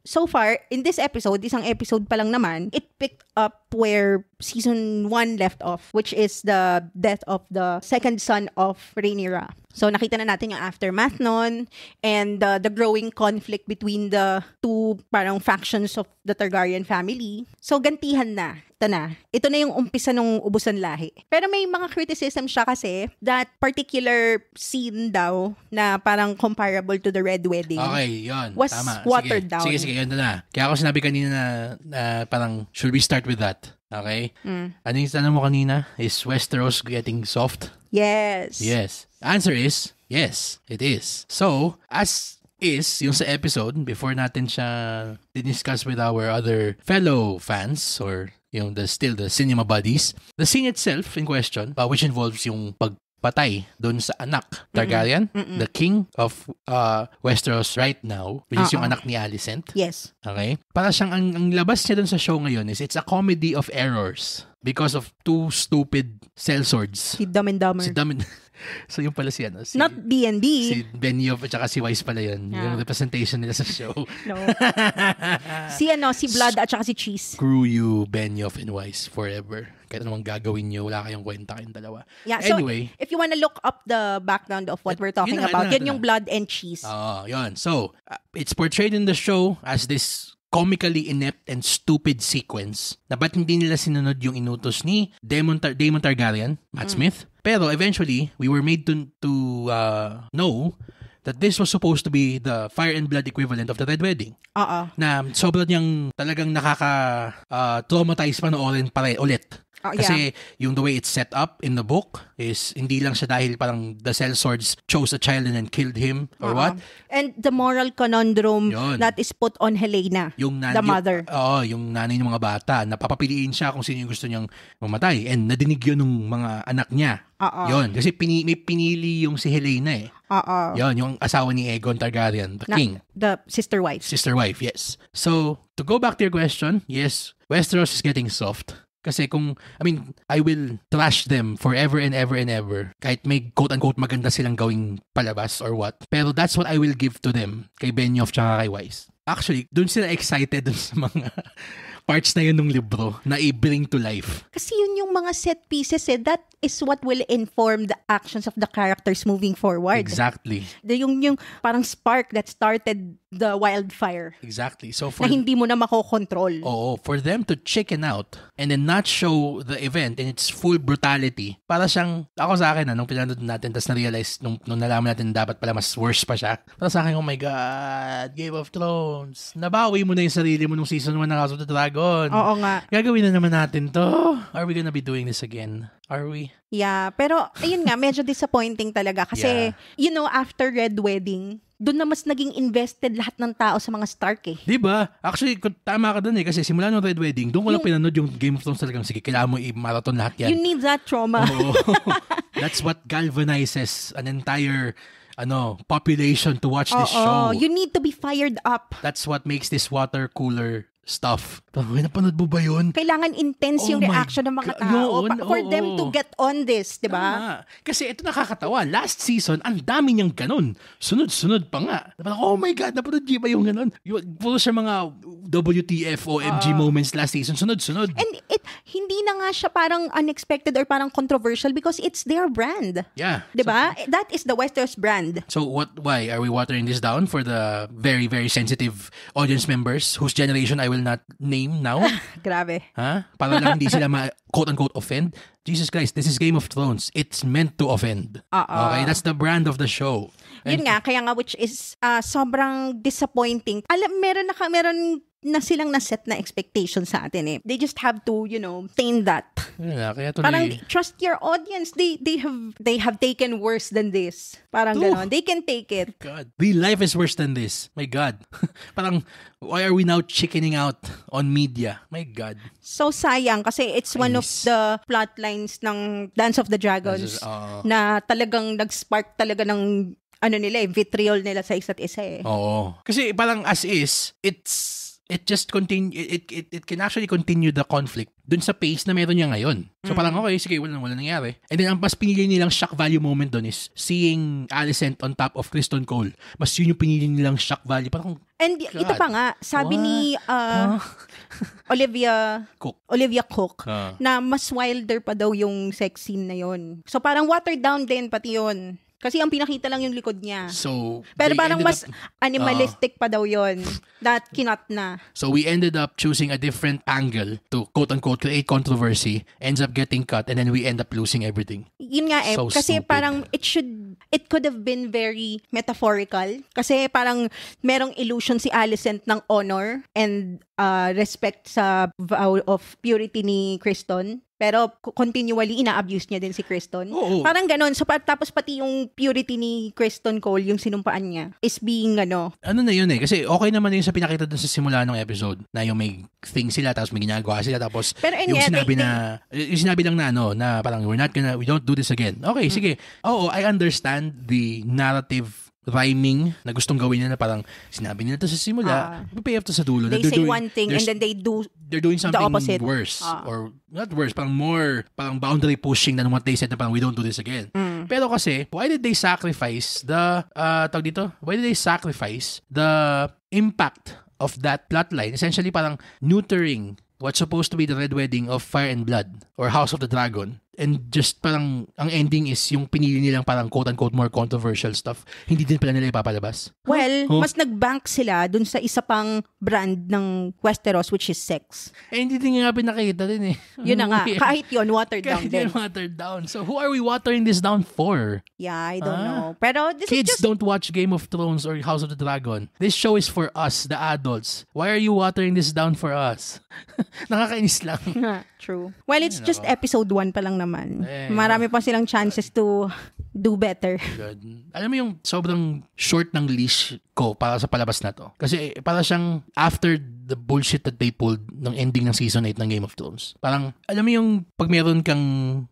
so far, in this episode, isang episode pa lang naman, it picked up where season 1 left off, which is the death of the second son of Rhaenyra. So, nakita na natin yung aftermath nun and the growing conflict between the two parang factions of the Targaryen family. So, gantihan na. Ito na yung umpisa ng ubusan lahi. Pero may mga criticism siya kasi that particular scene daw na parang comparable to the Red Wedding. Okay, yun. Was tama. watered down. Sige, yun na. Kaya ako sinabi kanina na parang, should we start with that? Okay? Ano yung tanong mo kanina? Is Westeros getting soft? Yes. Answer is, yes, it is. So, as is, yung sa episode, before natin siya discuss with our other fellow fans or yung the cinema buddies, the scene itself in question, which involves yung pagpatay doon sa anak Targaryen, the king of Westeros right now, which is yung anak ni Alicent. Yes. Okay? Para siyang, ang labas niya doon sa show ngayon is it's a comedy of errors because of two stupid sellswords. Si Dumb and Dumber. So yung pala si Not D&D. Si Benioff at saka si Weiss pala yun. Yung representation nila sa show. No. si Blood at saka si Cheese. Screw you, Benioff and Weiss, forever. Kahit anong gagawin nyo, wala kayong kwenta kayong dalawa. Yeah, anyway. So if you wanna look up the background of what we're talking about, yun yung Blood and Cheese. Yun. So, it's portrayed in the show as this comically inept and stupid sequence na ba't hindi nila sinunod yung inutos ni Daemon Targaryen, Matt Smith. Pero eventually, we were made to know that this was supposed to be the Fire and Blood equivalent of the Red Wedding. Na sobrang niyang talagang nakaka-traumatize panoorin ulit. Kasi yung the way it's set up in the book is hindi lang siya dahil parang the sellswords chose a child and then killed him or what. And the moral conundrum that is put on Helena, the mother. Yung nanay ng mga bata, napapapiliin siya kung sino yung gusto niyang mamatay. And nadinig yun ng mga anak niya. Yun. Kasi may pinili yung si Helena eh. Yun, yung asawa ni Aegon Targaryen, the king. The sister wife. Sister wife, yes. So, to go back to your question, yes, Westeros is getting soft. Kasi I will trash them forever and ever and ever. Kahit may quote-unquote maganda silang gawing palabas or what. Pero that's what I will give to them. Kay Benioff tsaka kay Weiss. Actually, dun sila excited dun sa mga parts na yun ng libro na i-bring to life. Kasi yun yung mga set pieces that is what will inform the actions of the characters moving forward. Exactly. Yung parang spark that started the wildfire. Exactly. So na hindi mo na makokontrol. For them to chicken out and then not show the event in its full brutality, para siyang, ako sa akin, nung pinanood natin, tapos na-realize, nung nalaman natin dapat pala mas worse pa siya, para sa akin, oh my God, Game of Thrones, nabawi mo na yung sarili mo nung season 1 ng House of the Dragon. Oo nga. Gagawin na naman natin to. Are we gonna be doing this again? Are we? Yeah, pero ayun nga, medyo disappointing talaga kasi, after Red Wedding, doon na mas naging invested lahat ng tao sa mga Stark eh. Diba? Actually, tama ka doon eh. Kasi simula ng Red Wedding, doon ko lang pinanood yung Game of Thrones talagang, sige, kailangan mo i-marathon lahat yan. You need that trauma. That's what galvanizes an entire population to watch this show. You need to be fired up. That's what makes this water cooler stuff. Napanood mo ba yun? Kailangan intense yung reaction ng mga tao for them to get on this, di ba? Kasi ito nakakatawa. Last season, ang dami niyang ganun. Sunod-sunod pa nga. Oh my God, napanood niyo ba yung ganun? Puro siya mga WTF, OMG moments last season. Sunod-sunod. And hindi na nga siya parang unexpected or parang controversial because it's their brand. Yeah. Di ba? That is the Westeros brand. So why? Are we watering this down for the very, very sensitive audience members whose generation I will not name now? Grabe. Para lang hindi sila quote-unquote offend. Jesus Christ, this is Game of Thrones. It's meant to offend. Okay? That's the brand of the show. Yun nga, kaya nga which is sobrang disappointing. Meron na silang naset na expectation sa atin eh. They just have to, tame that. Kaya parang trust your audience. They have taken worse than this. Parang ganon. They can take it. God. Real life is worse than this. My God. Parang, why are we now chickening out on media? My God. So sayang kasi it's one of the plot lines ng Dance of the Dragons na talagang nag-spark talaga ng vitriol nila sa isa't isa eh. Oo. Kasi parang as is, it just continue, it can actually continue the conflict dun sa pace na meron niya ngayon. So parang okay, sige, wala nangyari. And then ang mas pinili nilang shock value moment dun is seeing Alicent on top of Criston Cole. Mas yun yung pinili nilang shock value. Parang, and ito pa nga, sabi ni Olivia Cook na mas wilder pa daw yung sex scene na yun. So parang watered down din pati yun. Kasi ang pinakita lang yung likod niya. So, pero parang mas animalistic pa daw yun. That kinot na. So we ended up choosing a different angle to quote-unquote create controversy, ends up getting cut, and then we end up losing everything. Yun nga eh. So kasi stupid. Parang it could have been very metaphorical. Kasi parang merong illusion si Alicent ng honor and respect sa vow of purity ni Criston. Pero continually ina-abuse niya din si Criston. Parang ganon. So tapos pati yung purity ni Criston Cole, yung sinumpaan niya, is being Ano na yun eh. Kasi okay naman yun sa pinakita dun sa simula ng episode. Na yung may thing sila, tapos may ginagawa sila, tapos pero yung sinabi lang na parang we don't do this again. Okay, sige. I understand the narrative rhyming na gustong gawin nila, parang sinabi nila to sa simula, pay off to sa dulo. They say one thing and then they're doing something the opposite. Worse. Or not worse, parang more, parang boundary pushing than what they said na parang we don't do this again. Pero kasi, why did they sacrifice the impact of that plotline? Essentially parang neutering what's supposed to be the Red Wedding of Fire and Blood or House of the Dragon and just parang ang ending is yung pinili nilang parang quote-unquote more controversial stuff, hindi din pala nila ipapalabas. Well, mas nag-bank sila dun sa isa pang brand ng Westeros, which is sex. Hindi din nga pinakita din eh. Yun na nga. Kahit yun, watered down din. Watered down. So who are we watering this down for? Yeah, I don't know. Pero this Kids is just... don't watch Game of Thrones or House of the Dragon. This show is for us, the adults. Why are you watering this down for us? Nakakainis lang. True. Well, it's just episode 1 pa lang naman. Marami pa silang chances to do better. Good. Alam mo yung sobrang short ng leash ko para sa palabas na to. Kasi para siyang after the bullshit that they pulled ng ending ng season 8 ng Game of Thrones. Parang, alam mo yung pag meron kang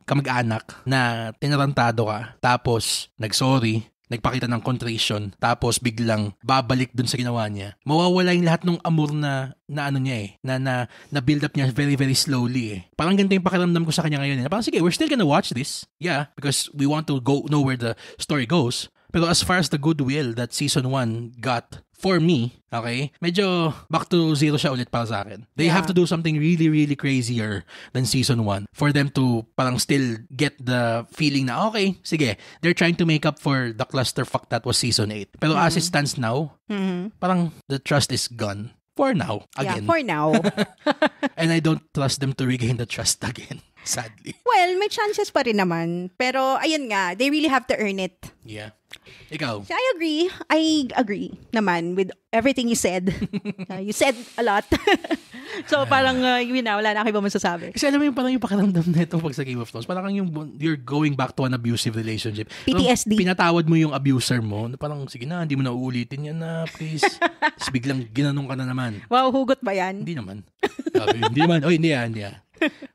kamag-anak na tinarantado ka, tapos nag-sorry, nagpakita ng contrition, tapos biglang babalik dun sa ginawa niya. Mawawala yung lahat ng amor na ano niya eh, na build up niya very, very slowly eh. Parang ganito yung pakiramdam ko sa kanya ngayon eh. Parang sige, we're still gonna watch this. Yeah, because we want to know where the story goes. Pero as far as the goodwill that season 1 got for me, okay, medyo back to zero siya ulit para sa akin. They have to do something really, really crazier than season 1 for them to parang still get the feeling na, okay, sige, they're trying to make up for the clusterfuck that was season 8. Pero as it stands now, parang the trust is gone. For now. Again. Yeah, for now. And I don't trust them to regain the trust again. Sadly. Well, may chances pa rin naman. Pero, ayun nga, they really have to earn it. Yeah. Ikaw? I agree naman with everything you said. You said a lot. So, parang, yun na, wala na kayo ba masasabi? Kasi alam mo yung parang yung pakiramdam na ito pag sa Game of Thrones. Parang you're going back to an abusive relationship. PTSD. Parang pinatawad mo yung abuser mo. Parang, sige na, hindi mo na uulitin yan na, please. Tapos biglang ginanong ka na naman. Wow, hugot ba yan? Hindi naman. Hindi naman. Hindi yan.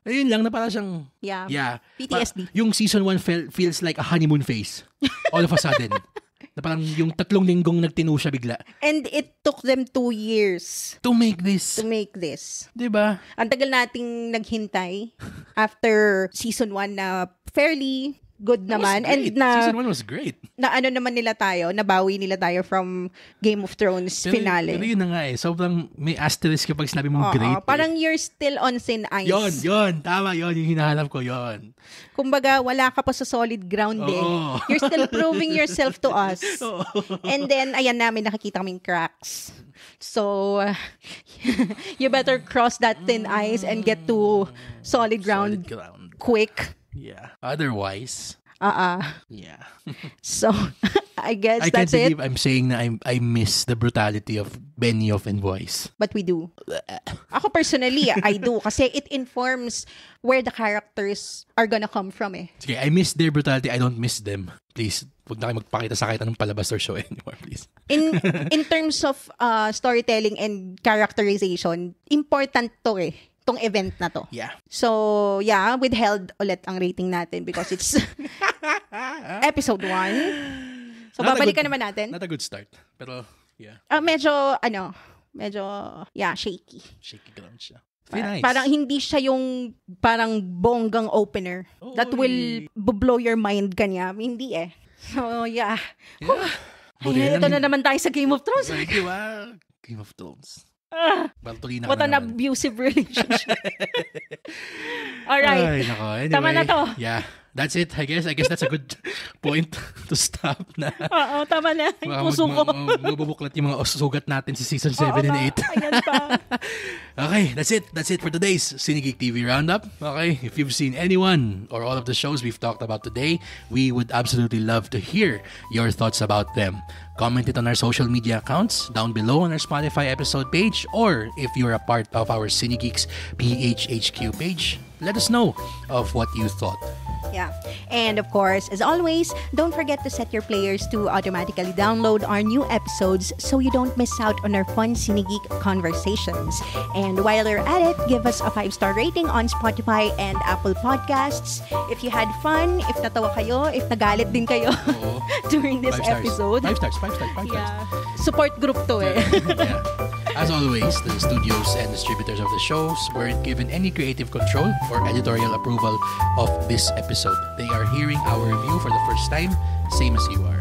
Ayun lang na parang siyang... Yeah. PTSD. Yung season 1 feels like a honeymoon phase. All of a sudden. Na parang yung 3 linggong nagtino siya bigla. And it took them 2 years. To make this. Diba? Ang tagal nating naghintay after season 1 na fairly good naman. And na season 1 was great. Na ano naman nila tayo, nabawi nila tayo from Game of Thrones finale. Pero yun na nga eh. Sobrang may asterisk kapag sinabi mong great. Parang you're still on thin ice. Yun. Tama yun. Yung hinahanap ko yun. Kumbaga, wala ka pa sa solid ground eh. You're still proving yourself to us. And then, ayan namin, nakikita kaming cracks. So, you better cross that thin ice and get to solid ground. Quick. Yeah. Otherwise. Yeah. So, I guess I that's it. can't believe I'm saying na I miss the brutality of Benioff and Weiss. But we do. Ako personally, I do. Kasi it informs where the characters are gonna come from eh. Sige, I miss their brutality. I don't miss them. Please, huwag na kayo magpakita sa kahit anong palabas or show anymore, please. In terms of storytelling and characterization, important to eh. Tong event na to. Yeah. So, yeah, withheld ulit ang rating natin because it's episode 1. So, babalikan naman natin. Not a good start. Pero, yeah. Medyo, shaky. Shaky ground siya. Nice. Parang hindi siya yung parang bonggang opener that will blow your mind kanya. Hindi eh. So, yeah. Ay, ito na naman tayo sa Game of Thrones. Game of Thrones. What an abusive relationship. Alright. Anyway, tama na to. Yeah. That's it, I guess. I guess that's a good point to stop na. Oo, tama na. Puso ko. Mabubuklat yung mga sugat natin sa season 7 and 8. Ayan pa. Okay, that's it. That's it for today's Cinegeek TV Roundup. Okay, if you've seen anyone or all of the shows we've talked about today, we would absolutely love to hear your thoughts about them. Comment it on our social media accounts down below on our Spotify episode page, or if you're a part of our Cinegeeks PHHQ page, let us know of what you thought. Yeah. And of course, as always, don't forget to set your players to automatically download our new episodes so you don't miss out on our fun Cinegeek conversations. And while you're at it, give us a 5-star rating on Spotify and Apple Podcasts. If you had fun, if natawa kayo, if nagalit din kayo during this episode. 5 stars. Yeah. Support group to eh. Yeah. As always, the studios and distributors of the shows weren't given any creative control or editorial approval of this episode. They are hearing our review for the first time, same as you are.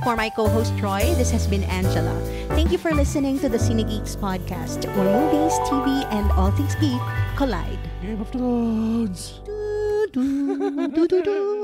For my co-host Troy, this has been Angela. Thank you for listening to the Cinegeeks podcast, where movies, TV, and all things geek collide. Game of Thrones! do, do, do, do.